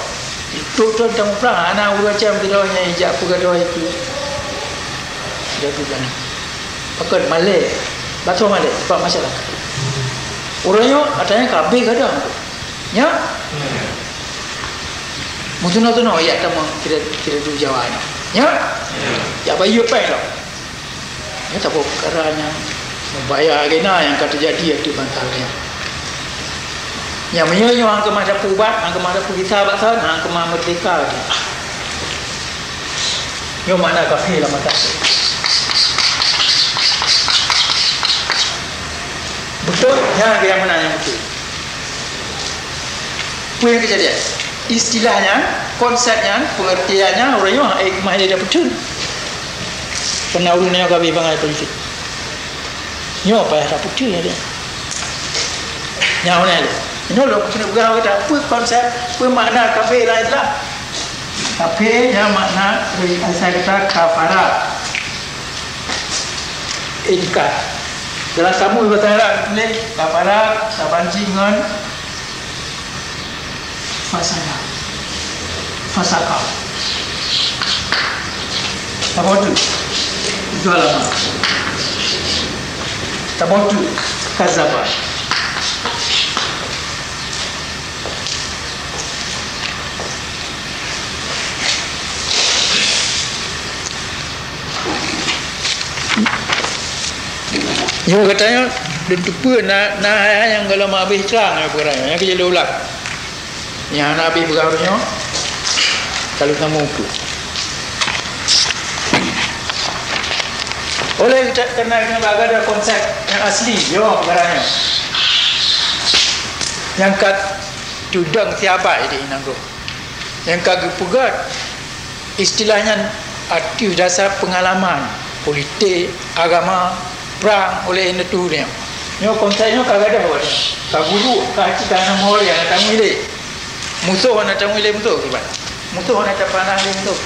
itu tentang perang ana orang Aceh mutirot yang ijak pegawai itu dia tu kan pakai Malay bahasa Malay sebab masyarakat orangnya katanya kabeh kadang ya mungkin tu no ya tamu kira tu Jawa ya ya bayu apa lo ya tak boleh kerana membayar gena yang kata jadi itu bantalnya yang menyoyo ang kemada pubat ang kemada pugita baksan ang kemada merdeka Yo makna kafir lah mata. Betul? Ya, yang mana yang betul? Apa yang kejadian? Istilahnya, konsepnya, pengertiannya, orangnya hikmah dia dah betul. Pernah ulunnya kami bangai politik. Nyo apa yang tak betul ya dia? Nyawa ni ada. Ini loh, kena bergaul kata, apa konsep, apa makna kafir lah Islam? Kafir yang makna, saya kata kafara. Ingkar. Dalam kamu bahasa Arab tulis kafara, sabanci dengan fasaka. Apa itu? Itu alamat. Apa itu? Kazabah. Yo katanya dan tupu na yang kalau mak habis terang perkara yang kerja ulang. Yang anak habis bergaulnya kalau kamu tu. Oleh kerana ada konsep yang asli yo perkara yang kat tudang siapa ini nanggo. Yang kat pegat istilahnya arti dasar pengalaman politik, agama, perang oleh itu dia. Nyo konsepnya kagak ada buat. Kak guru, kak cita nama orang yang tak milih. Musuh nak tak milih musuh kibat. Musuh nak tak panah musuh.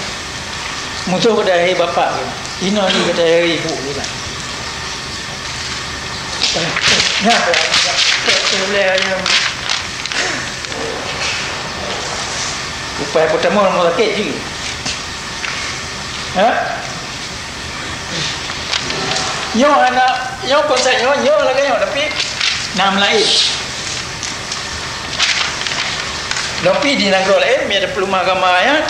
Musuh pada hari bapa. Ina ni kata hari ibu kibat. Nah, boleh ayam. Upaya pertama orang sakit juga. Ha? Nyo anak, nyo konsep nyo lagi nyo tapi nama lain. Tapi di negara lain, ada pelumah agama ya,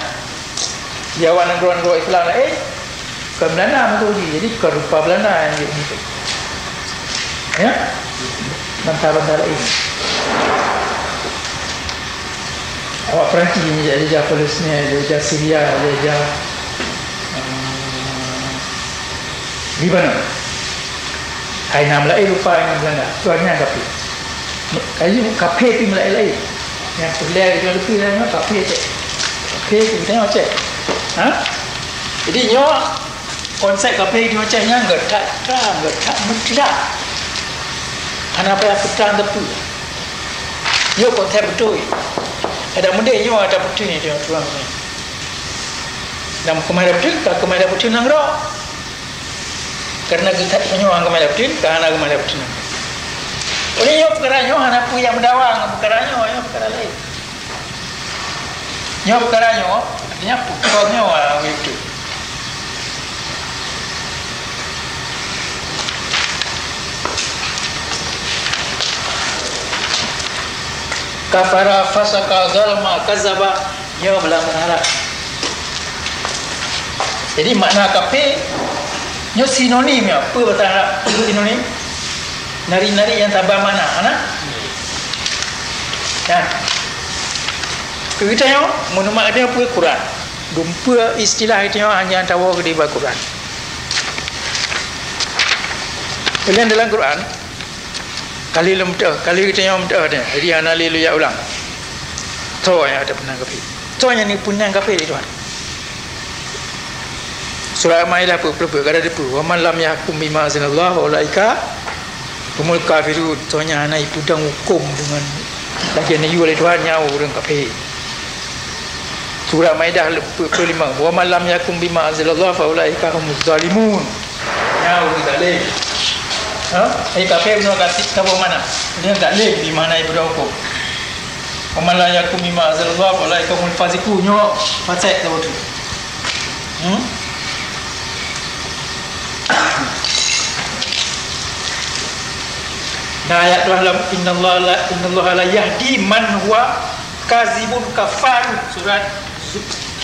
Jawa negara Islam lain, ke Belanda betul jadi ke rupa Belanda yang gitu. Ya, bangsa-bangsa lain. Awak Perancis ni jadi Palestin, jadi Syria, jadi Lebanon. Hai nama lain lupa yang Belanda. Tuannya kapi. Kayu kafe pi Melayu. Yang pelai dia lebih lama kafe cek. Kafe kita tengok cek. Ha? Jadi nyo konsep kafe dia macamnya getak mencedak. Kenapa yang petang tepu? Nyo konsep betul. Ada benda nyo ada betul ni dia tuan ni. Dan kemana betul nang ro. Karena kita penyuang kepada betul, kerana kepada betul. Oleh yang perkara nyo anak pu yang mendawang perkara nyo yang perkara lain. Nyo perkara nyo artinya pukul nyo itu. Kafara fasaka zalma kazaba nyo belah menharap. Jadi makna kafir nyo sinonim ya, apa bahasa Arab? Sinonim? Nari-nari yang tabah mana? Anak? Ya. Kita nyo menumak dia apa Quran. Dumpa istilah itu hanya tahu ke di Quran. Kalian dalam Quran kali kita nyo dia. Jadi ana lilu ya ulang. So yang ada penang kafir. So yang ni punang kafir itu. Surah Al-Maidah apa kada depu wa man lam yahkum bima anzalallahu wa ulaika humul kafirun. Soalnya anak itu dah hukum dengan bagian ni oleh Tuhan nyawa orang kafir. Surah Al-Maidah 5 wa man lam yahkum bima anzalallahu wa ulaika humuz zalimun. Nyawa zalim. Ha? Kafir nak kasih tahu mana? Dia tak leh di mana ibu hukum. Wa man lam yahkum bima anzalallahu wa ulaika humul fasiqun. Nyo fasik tahu tu. Nah ayat dalam innallaha la yahdi man huwa kazibun kafar surat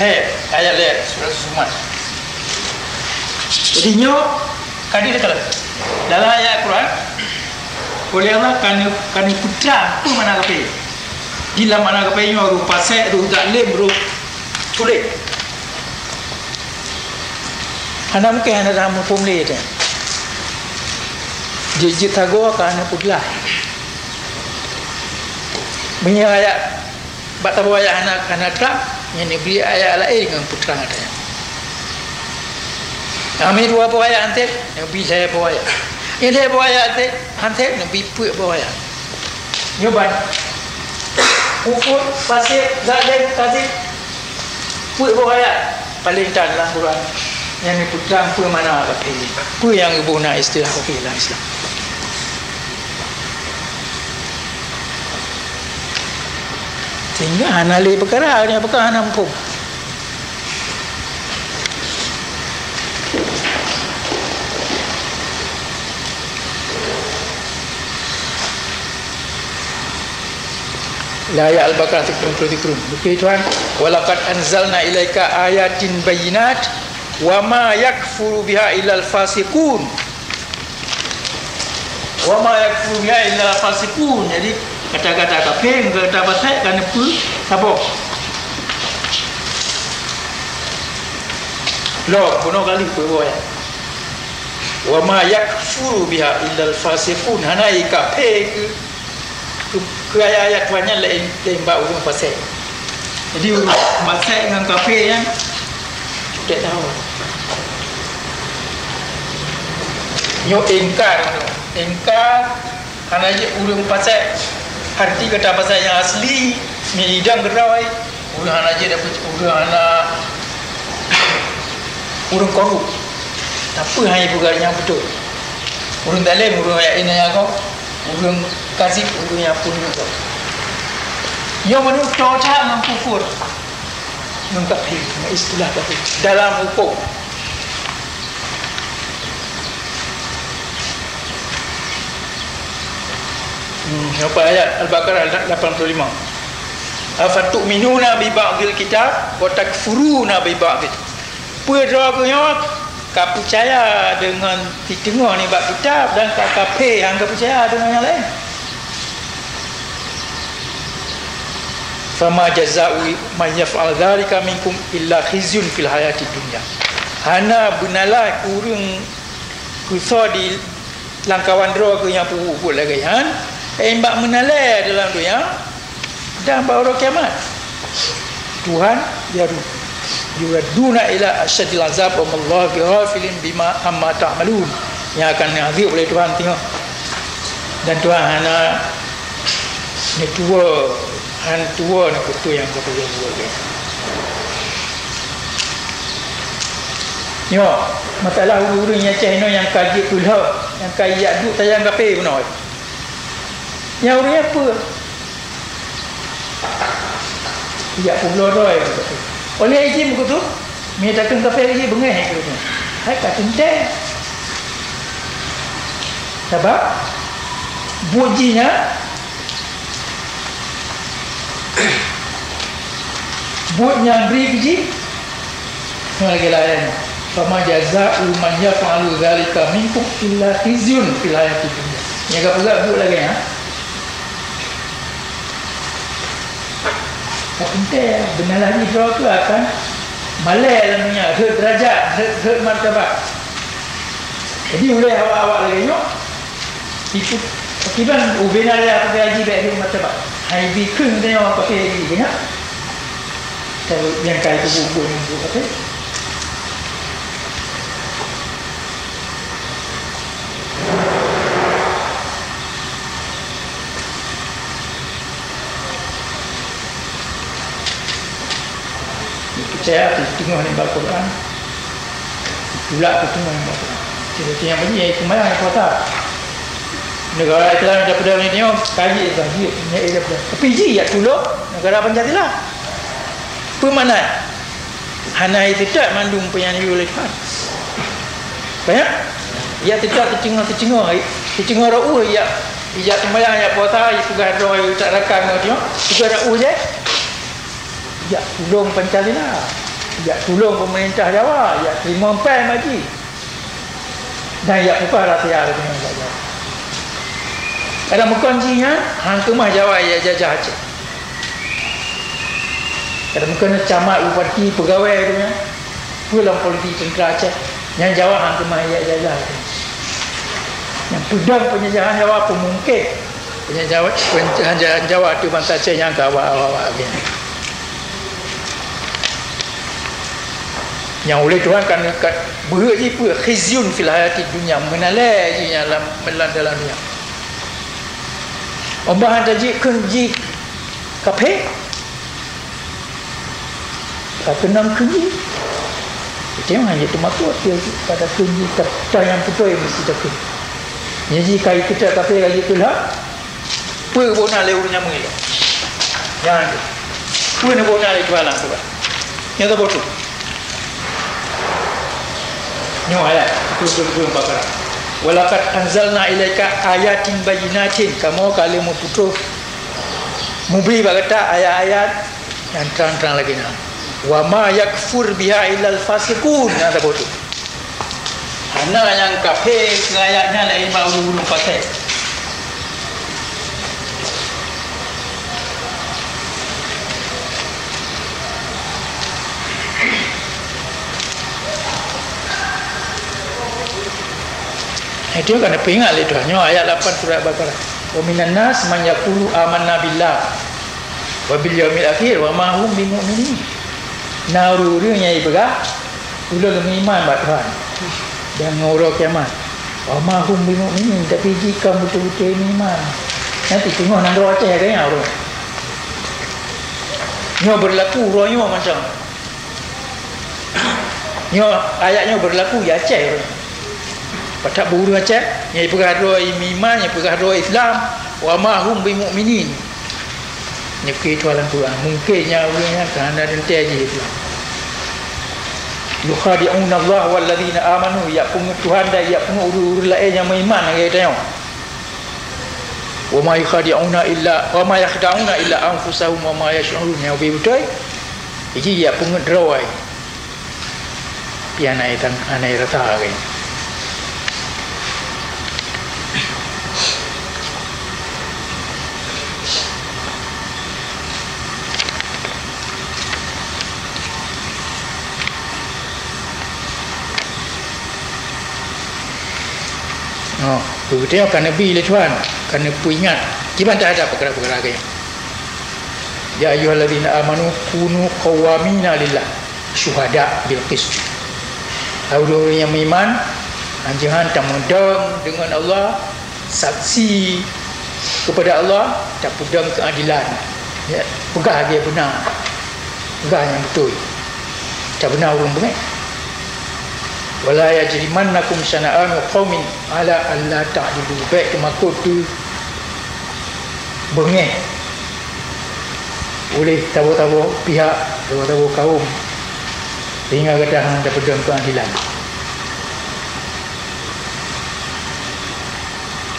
ayat lihat surat Zumar. Jadi nyo kadi dia kata dalam ayat Quran oleh Allah kan putra tu mana kape gila mana kape nyo rupa se ru zalim ru tulis Hana mungkin hana dalam pumli itu. Jijit tago kan pudlah. Punya ayat bata bawa ayat anak tak yang beri ayat lain dengan putra katanya. Kami dua bawa ayat antek, Nabi saya bawa ayat. Yang dia bawa ayat antek, Nabi pun bawa ayat. Nyoba. Ukut pasir gading kasih pun bawa ayat paling tak dalam Quran. Yang ni putra pun mana kafir. Pun yang guna istilah kafir dalam Islam. Sehingga hanali perkara ni apakah nampung. Ayat Al-Baqarah 33. Okey tuan, walaqad anzalna ilaika ayatin bayyinat wa ma yakfuru biha illal fasiqun. Wa ma yakfuru biha illal fasiqun. Jadi kata-kata kafir kata fasik kan apa? Siapa? Loh, bunuh kali tu boy. Wa ma yakfuru biha illal fasiqun. Hanai kafir ke ayat banyak lain bab urang fasik. Jadi urang fasik dengan kafir yang tak tahu. Yo engkar kerana je urang fasik arti kata bahasa yang asli milidang gerai urang aja dapat urang anak urang korup. Apa hanya bukannya betul. Urang dalam urang ayat ini aku urang kasih urang yang pun itu. Yang mana cocok dengan kufur. Mengkafir, istilah kafir dalam hukum. Apa ayat Al-Baqarah 85. Afatu'minuna bi ba'dil kitab wa takfuruna bi ba'd. Perdagangan kau percaya dengan ditengah ni bab kitab dan kau kafir hang kau percaya dengan yang lain. Fama jazaa'u man yaf'al dzalika minkum illa khizyun fil hayatid dunya. Hana benalah urang kusa di langkawan neraka yang puruk lagi han. Embak menalai dalam dunia dan baru kiamat. Tuhan yuraduna ila asyadil azab wa mallahu bighafilin bima amma ta'malun. Yang akan diazab oleh Tuhan tengok. Dan Tuhan hana ni tua ni kutu yang kau pergi buat ni. Yo, masalah urang yang China yang kaji kulha, yang kaya duk tayang kape benar. Yang orang apa? Tidak pula dah. Oleh izin begitu, mereka takkan kafir lagi bengah gitu. Hai kat tentai. Sebab bujinya buatnya beri biji lagi lain. Fama jazaa'u man yaf'alu dzalika minkum illa khizyun fil hayatid dunya. Yang pula buat lagi ya. Penting benar ni draw tu akan malai dalamnya herd derajat herd martabat. Jadi oleh awak lagi yo itu akibat ubena dia gaji baik dia martabat hai bikun dia orang pakai lagi ya kalau yang kaya tu buku ni buku apa saya tengok ni baca Quran pula aku tengok ni baca Quran yang begini iaitu mana yang kata negara Islam daripada ni tengok kaji ni daripada PG ya tolong negara Pancasila pemanai hana itu tak mandung penyanyi oleh Tuhan banyak ya tidak tercengang rau ya sembahyang ya puasa ya sudah roh tak rakam tengok sudah rau je. Ya tolong Pancasila. Ya tolong pemerintah Jawa. Ya terima empat maji. Dan ya apa rahsia dengan Jawa. Ada mukancinya hang kemah Jawa ya jajah Aceh. Ada mukanya camat bupati pegawai tu ya. Pulang politik tentera Aceh. Yang jawab hang kemah ayat jajah. Yang pedang penjajahan jawab apa mungkin. Penjajahan jawab tu bangsa cek yang awak-awak begini. Yang oleh Tuhan kan berji pun khizyun fil hayati dunia, menalai je dalam dalam dunia. Ombahan taji kunji kape. Kenang kunji. Itu yang hanya termasuk dia pada kunji tak yang betul yang mesti tak. Jadi kai kita kape lagi tu lah. Pu bona le urnya mui. Yang pu ne bona le jualan tu. Yang tak betul. Nyo ayat itu Baqarah. Walaqad anzalna ilaika ayatin bayyinatin, kamu kali mau putus mubli bagata ayat-ayat yang terang-terang lagi nah. Wa ma yakfur biha illal fasiqun, ada betul. Anak yang kafir ayatnya lain baru pakai. Itu kan peringat itu hanya ayat 8 surah Baqarah. Wa minan nas man yaqulu amanna billah wa bil yaumil akhir wa ma hum bimu'minin. Nauru nya ibaga ulah beriman pada Tuhan dan ngoro kiamat. Wa ma hum bimu'minin, tapi jika betul-betul beriman nanti tengok nang roh aceh kan orang. Nyo berlaku rohnya macam. Nyo ayatnya berlaku ya aceh. Patak buru macam yang bergaduh iman, yang bergaduh Islam, wa ma hum bimu'minin. Ni kita dalam Quran mungkinnya orangnya kerana ada terjadi itu. Yukhadi'una Allah wal ladina amanu, ya pun Tuhan dan ya pun urus lain yang beriman dia tengok. Wa ma yukhadi'una illa wa ma yakhda'una illa anfusahum wa ma yash'urun. Yang betul. Jadi ya pun drawai. Pian anai rata kan. Betul kan Nabi le Tuhan kerana ingat kita tak ada perkara-perkara ini. Ya ayyuhallazina amanu kunu qawamina lillah syuhada bil qist. Orang yang beriman jangan tamudang dengan Allah, saksi kepada Allah, tak pedang keadilan. Ya, pegang dia benar. Pegang yang betul. Tak benar orang bengek. Wala yajrimannakum syana'anu qaumin ala alla ta'dilu, baik kemakut tu bengeh oleh tabu-tabu pihak, tabu-tabu kaum sehingga kata hang dapat pedang keadilan.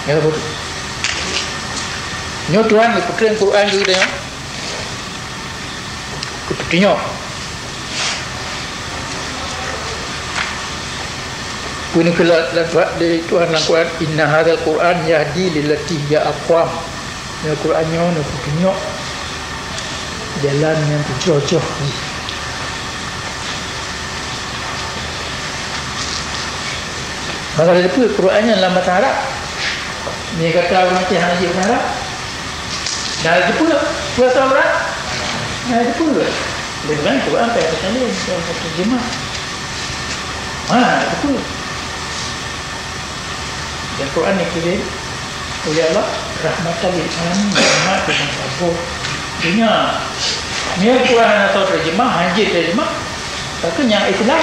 Ya betul. Nyo Tuhan di pekerjaan Quran juga tengok. Kepentingan Ini kelak dari Tuhan dalam Quran, inna hadzal Quran yahdi lillati hiya aqwam. Ini Qurannya nak tunjuk jalan yang terjojah. Maka ada pun Qurannya dalam bahasa Arab. Ni kata orang Aceh haji bahasa Arab. Dah ada pula bahasa Arab. Dah ada pula. Dengan Quran tak ada lain, tak ada terjemah. Itu pula. Dan Quran ni kirim oleh Allah rahmatan lil alamin, rahmat dan kabul dunia. Ni Quran atau terjemah haji terjemah, tapi yang Islam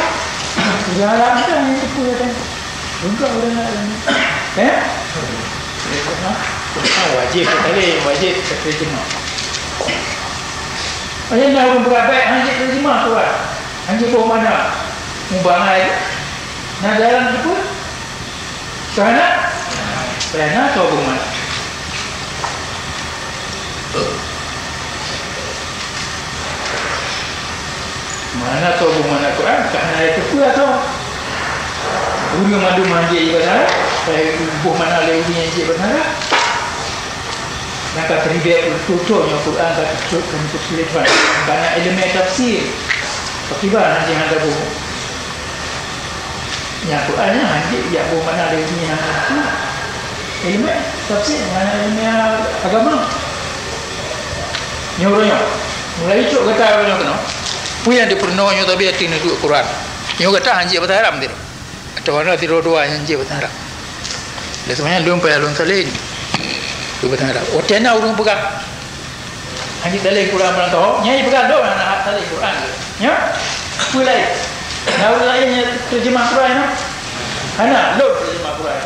dia Arab kan yang itu kan juga orang lain wajib sekali, wajib terjemah. Macam mana orang berabai haji terjemah Quran, haji ke mana mubahai nah dalam itu sana atau bagaimana? Mana atau bagaimana Quran? Kerana itu pun atau uri madu mandi ibadah, saya buh mana le uri yang ibadah. Maka terlibat tuturnya Quran kata tuturkan kesulitan banyak elemen tafsir. Akibat nanti ada buku. Yang Qurannya hanjit ya pun mana ada ilmiah itu. Ilmiah tafsir mana ilmiah agama. Nyornya. Mulai cuk kata orang kena. Punya di pernonyo tapi hati ni duk Quran. Nyo kata hanjit bahasa Arab dia. Atau mana tiru dua hanjit bahasa Arab. Dia sebenarnya belum payah belum salin. Tu bahasa Arab. Oh tiada orang pegang. Hanjit salin Quran orang tahu. Nyai pegang doa nak salin Quran. Ya. Mulai. Nah orang lainnya terjemah Quran. Anak lo terjemah Quran.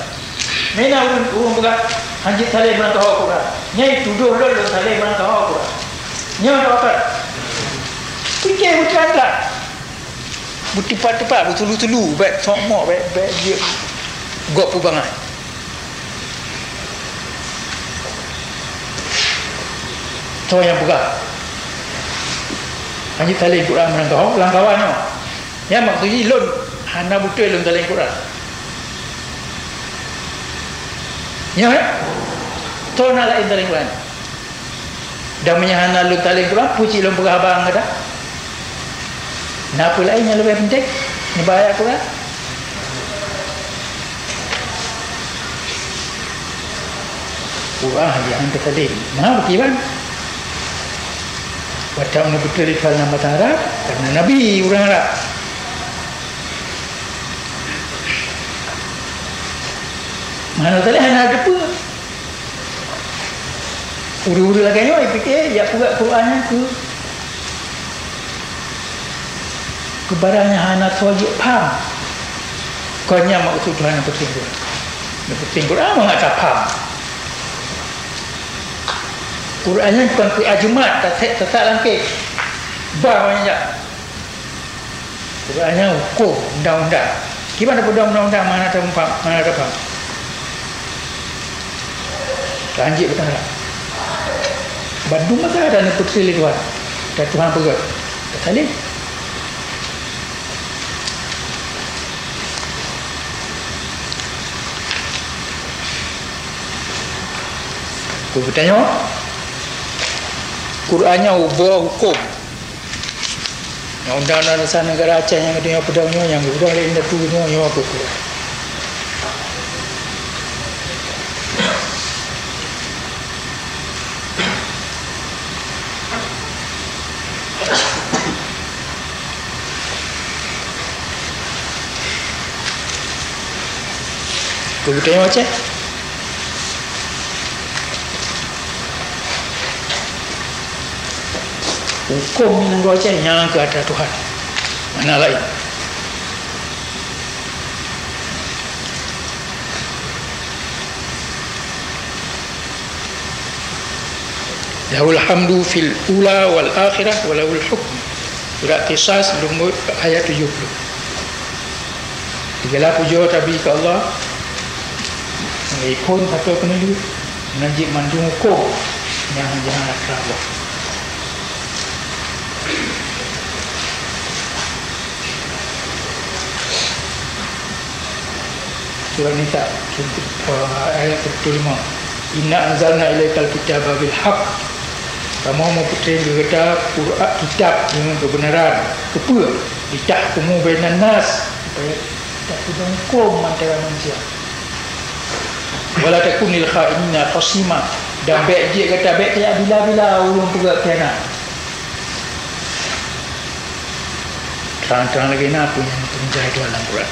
Mana orang pegang hanjit salin orang tahu Quran. Nyai tuduh lo salin orang tahu Quran. Nyai apa? Fikir bukan tak. Tepat-tepat betul-betul baik sokmok baik dia gok pubangan. Tu yang pegang. Hanjit salin Quran menangkau langkawannya. Ya maksudnya lon hana betul lon salin Quran. Ya. Tu nak lain salin Quran. Dan menyahana lon salin Quran puji lon pegang abang ada. Napa lain yang lebih penting? Ni bahaya Quran. Quran yang tersalin. Mana bukti kan? Baca mana betul di dalam bahasa Arab karena Nabi orang Arab. Mana tadi hanya ada apa? Uru-uru lagi ni, fikir ya pula Qurannya ke barangnya hanya wajib faham. Kanya maksud Tuhan yang penting Quran. Yang penting Quran mengata faham. Qurannya bukan ke ajumat, tak langkih. Bahawanya tak. Qurannya hukum, undang-undang. Gimana pada undang-undang mana ada faham, mana ada faham. Lanjut betul tak? Bandung masa ada ni putri Tuhan. Dan Tuhan pegang. Tak salih. Aku bertanya, Qurannya ubah hukum. Yang undang-undang dasar negara Aceh yang dia pedangnya yang udah lain dah tu yang apa tu. Aku bertanya Aceh. Hukum minang Aceh yang ke ada Tuhan. Mana lain? Lahul hamdu fil ula wal akhirah wa lahul hukm. Surat Qisas lumut ayat 70. Segala puja tabi ke Allah. Ikon satu kena dulu. Menajib mandung hukum yang jangan akrab Allah. Surah Nisa ayat 75. Inna anzalna ilaikal kitaba bil haqq. Kamu mau putih berkata Quran kitab dengan kebenaran. Kepa ditahkumu bainan nas supaya tak ada hukum antara manusia. Wala takunil kha'inina khasima. Dan baik dia kata baik tak bila-bila ulun pegak kianat. Terang-terang lagi nak punya penjahit dalam Quran.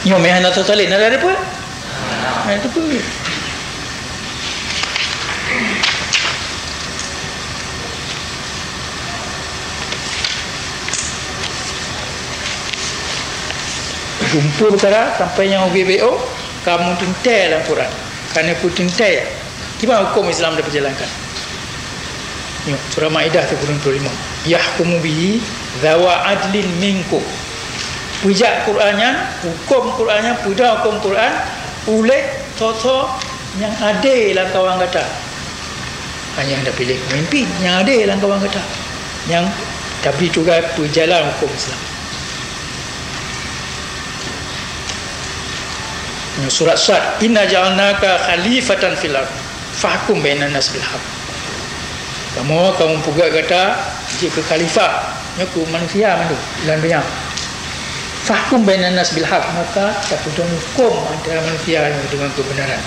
Yo meh nak salin ada apa? Itu apa? Kumpul perkara sampai yang BBO kamu tintai dalam Quran. Kerana pun tintai. Gimana hukum Islam dah berjalankan? Yo surah Maidah 25. Yahkumu bihi zawa adlin minkum. Pujak Qurannya, hukum Qurannya, puja hukum Quran oleh toto yang ada dalam kawan kata. Yang dah pilih pemimpin yang ada dalam kawan kata. Yang tapi juga berjalan hukum Islam. Surat Sad, inna ja'alnaka khalifatan fil ard fahkum bainan nas bil haqq. Kamu pugak kata jika khalifah nyaku manusia mandu lan banyak fahkum bainan nas bil haq, maka dapat hukum antara manusia dengan kebenaran.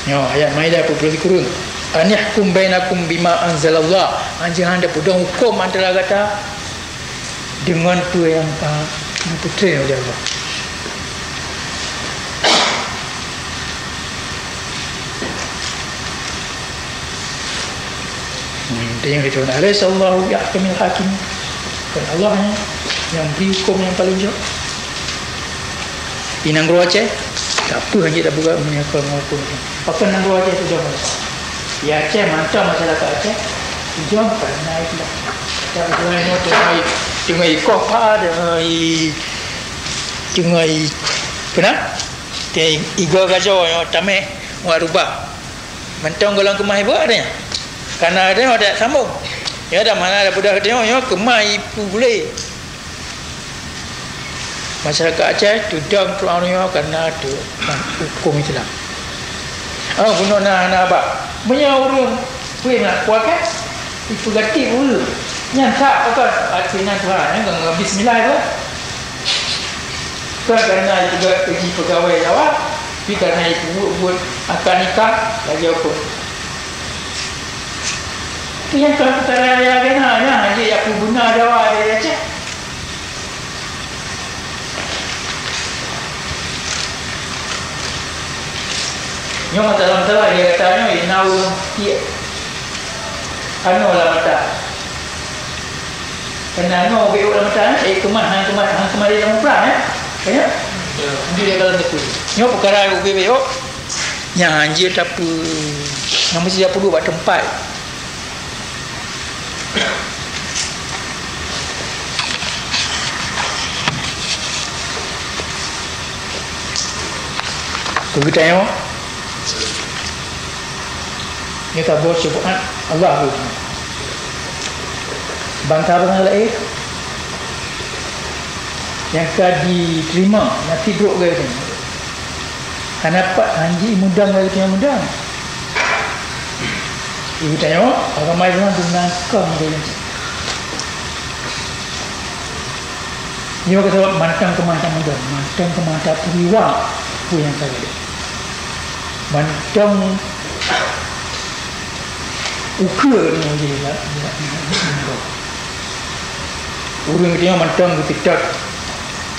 Yo, ayat Maidah 40 kurun. An yahkum bainakum bima anzalallah. Jangan ada pedang hukum antara kata dengan tu yang putera oleh Allah. Yang kita nak Alaihissallahu yahkamil hakim. Dan Allah yang beri hukum yang paling jauh. Inang guru Aceh, tak apa lagi tak buka menyakal maupun. Pakai nang guru Aceh tu jom. Ya Aceh mantap masyarakat Aceh. Jom kan naik lah. Tak boleh nak tengok ikut apa tengok kenapa? Tengok iga gajah yang tameh buat rubah. Mantap golong kemah ibu adanya. Karena ada yang tak sambung. Ya ada mana ada budak tengok ya kemah ibu boleh. Masyarakat Aceh tudang tuannya karena ada hukum Islam. Guna nak apa? Punya orang boleh nak kuat kan? Ibu gati dulu. Yang tak apa artinya Tuhan yang bismillah itu. Kerana juga pergi pegawai jawab, tapi kerana ibu buat akad nikah lagi hukum. Yang kalau kita raya kena dia aku guna jawab dia cek. Yang masalah dia katanya inau dia anu lah mata. Kena no be ulah mata kemah dia dalam perang ya. Dia kalau tu. Nyo perkara ubi be yang anjir tak apa. Yang mesti dia perlu buat tempat. Tunggu tanya. Ni tak boleh sebut Allah tu. Bangsa lain yang diterima nak tidur ke ni. Kenapa anjing mudang lagi yang mudang? Ibu tanya, ramai orang menangkang dia. Dia kata mantang kemantang mudang, mantang kemantang periwang pun yang saya dia. Mantang ukur ni dia. Orang dia mantang tidak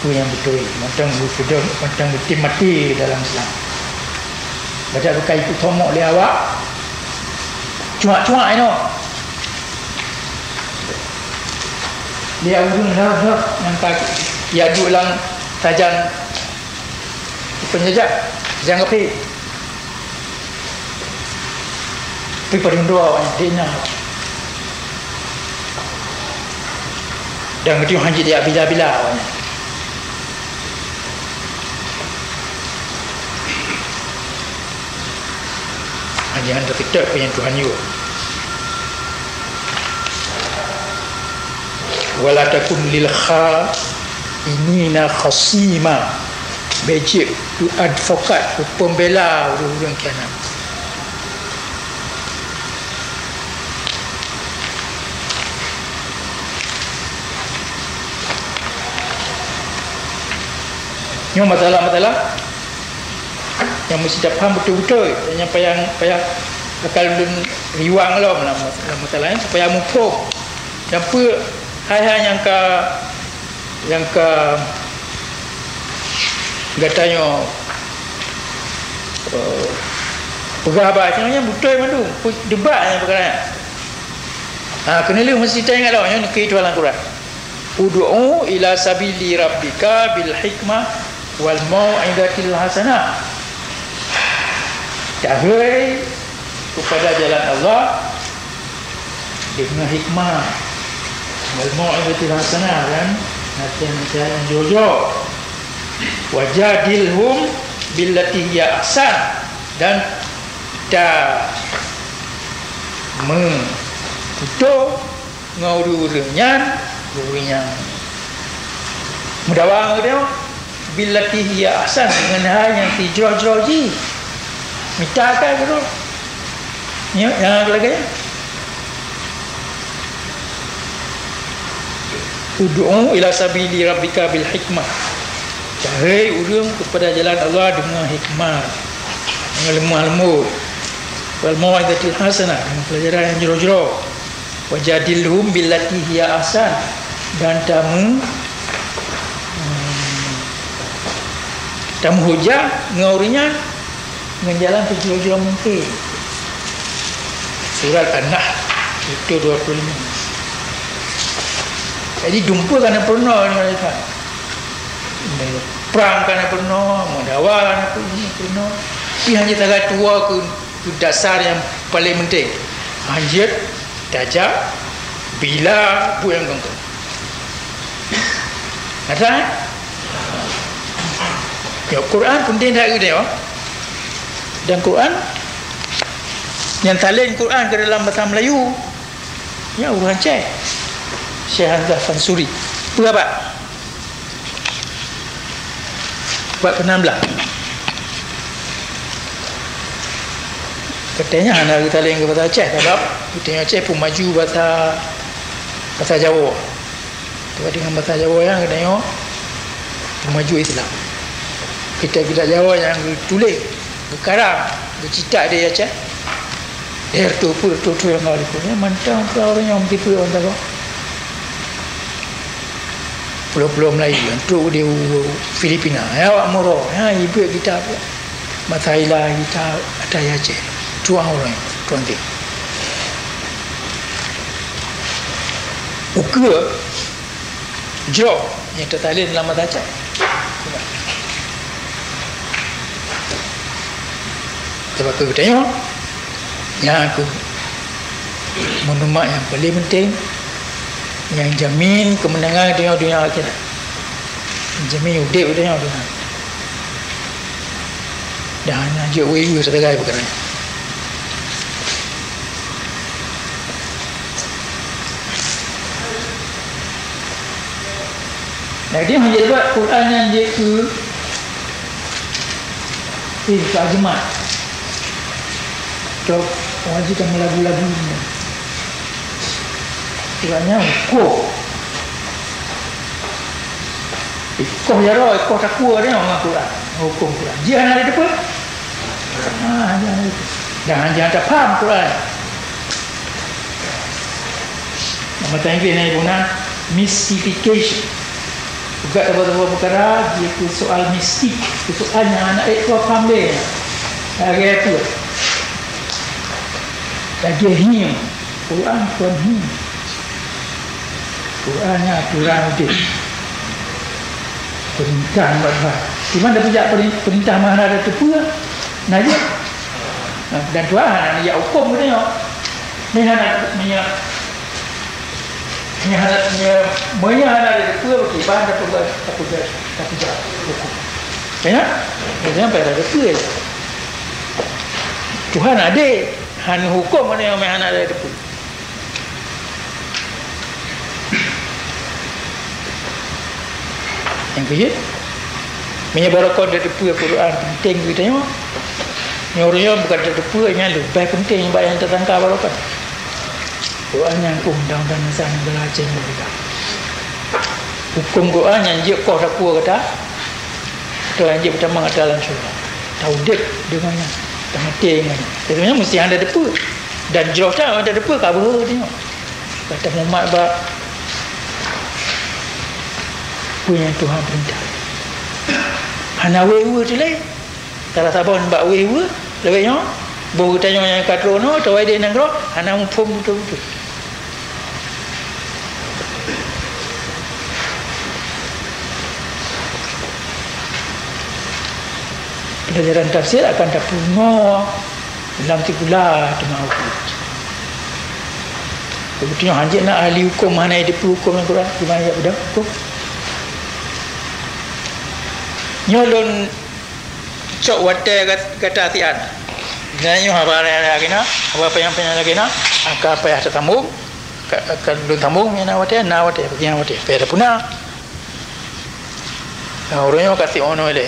tu yang betul. Mantang sudah mantang betul mati dalam Islam. Baca bukan ikut tomok dia awak. Cuak-cuak ini. Dia urung dah yang kaki dia duduk dalam tajam penjajah jangan pergi. Pergi pada dua awak dia nak. Dan dia hanji dia bila-bila awaknya. Jangan terketak dengan Tuhan you. Wala takun lil khainina khasima. Bejik tu advokat, tu pembela orang kianat. Ini masalah-masalah yang mesti dah faham betul-betul. Yang payah akal riwang lah masalahnya supaya mumpung. Dan apa hal-hal yang katanya pergahabatnya betul macam tu. Debatnya perkara. Kena lu mesti kita ingat lah yang ke itu dalam Quran. Ud'u ila sabili rabbika bil hikmah wal mau'izatil hasanah. Cahaya kepada jalan Allah dengan hikmah wal mau'izatil hasanah dan nasihat yang jujur. Wajadilhum billati hiya ahsan dan mengutuk ngurunyan mudawang dia billati hiya ahsan dengan hal yang tijrah-jrah ji minta kan gitu ya yang lagi ud'u ila sabili rabbika bil hikmah. Cari urang kepada jalan Allah dengan hikmah, dengan lemah lembut. Wal mau'izatil hasanah, dengan pelajaran yang jero-jero. Wajadilhum billati hiya ahsan, dan tamu hujah ngaurinya dengan jalan sejauh-jauh mungkin. Surat An-Nahl itu 25. Jadi jumpa kerana pernah ni mereka. Perang kerana pernah, mendawa kerana pernah. Tapi hanya tak tua ke dasar yang paling penting. Hajat, tajak, bila, bu yang ganggu. Ada? Ya, Quran penting tak ke dia? Dan Quran yang talin Quran ke dalam bahasa Melayu, ya orang cek Syekh Hamzah Fansuri. Berapa? Buat ke-16. Katanya anak kita talin ke bahasa Aceh, sebab kita Aceh pun maju bahasa Jawa. Sebab dengan bahasa Jawa yang katanya maju Islam. Kita Jawa yang tulis, berkarang, bercitak dia Aceh. Dia tu yang kau lihat. Mantap orang yang tipu orang tak. Pulau-pulau Melayu, untuk dia Filipina. Ya awak murah. Ya ibu kita pula. Matailah kita ada Aceh. Tuan orang, tuan dia. Uka, jauh yang tertalin dalam mata Aceh. Sebab aku tengok yang aku menumak yang paling penting, yang jamin kemenangan dunia akhirat, jamin udip dunia akhirat. Dan ajak wayu sebagai perkara ni. Nah, dia menjadi Quran yang dia ke Ajimat. Kalau wajib kan lagu-lagunya. Kiranya ukur. Ikoh jara, ikoh takwa dia orang Quran. Hukum Quran. Jangan ada apa? Jangan tak faham Quran. Nama tangki ni guna mystification. Juga beberapa perkara dia ke soal mistik, ke soal yang anak itu faham dia. Lagi apa? Lagi him. Quran him. Qurannya aturan dia. Perintah buat. Cuma dia pijak perintah mana ada tepu lah. Najib. Dan Tuhan dia hukum ke tengok. Ni anak Menya ada depa bagi bahan dapat hukum. Ya? Dia sampai ada depa. Tuhan ada han hukum mana yang anak ada depa. Yang kedua, Menya barakah ada depa Quran penting kita tengok. Nyornya bukan ada depa yang lebih penting yang tertangkap barakah. Quran yang undang-undang sang belajar mereka. Hukum Quran yang dia kau takwa kata. Tu yang dia pertama kata dalam surah. Taudid dengannya, mati dengannya. Sebenarnya mesti ada depa. Dan jauh tak ada depa khabar tengok. Kata Muhammad bab punya Tuhan perintah. Hana wewe tu lain. Kalau sabon bab wewe, lebihnya baru tanya yang katrono atau dia nang ro, hana mumpung betul-betul. Pelajaran tafsir akan tak punah dalam tikulah dengan hukum. Sebetulnya hanya nak ahli hukum mana dia hukum yang Quran gimana ya budak hukum. Nyolon cok wadah kata hatian. Jangan apa lagi nak, apa yang lagi nak, apa yang tertambung, akan belum tambung yang nak bagi yang wadah, pada punah. Orangnya kasih ono le,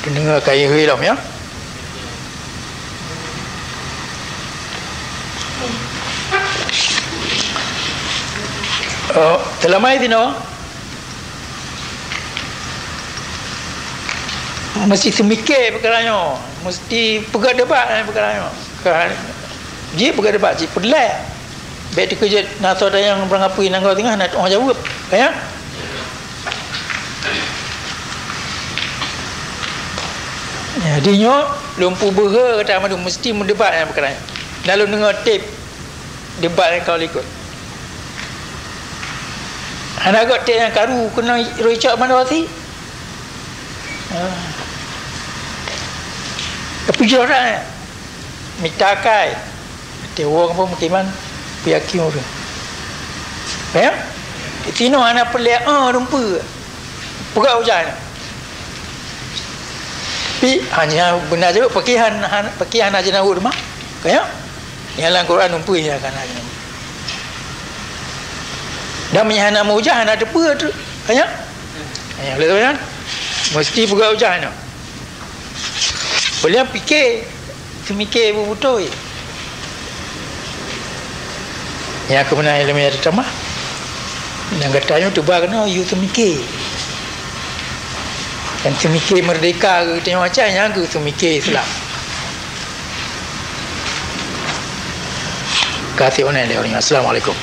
dengar kaya hilang ya. Telah mai tino mesti semikir perkaranya, mesti pegang debat perkaranya. Dia pegang debat je pelai. Baik kerja nak tahu dah yang berangapui nang kau tengah nak orang jawab. Ya. Jadinya lumpu bera kata madu mesti mendebat yang perkaranya. Lalu dengar tape debat yang kau ikut. Anak agak tape yang karu kena Richard Mandawati. Tapi jorang mitakai tewang pun mungkin piakin orang. Ya? Tino anak pelik rumput. Pegak hujan. Tapi hanya benar je pakihan aja nak rumah. Ya? Yang dalam Quran rumput ya kan aja. Dan menyahana hujan ada apa tu? Ya? Ya, boleh tahu kan? Mesti pegak hujan. Boleh fikir semikir betul. Yang aku pernah ilmu yang terutama yang katanya tu kena you semikir. Yang semikir merdeka ke tengok macam yang aku semikir Islam. Kasih online dia. Assalamualaikum.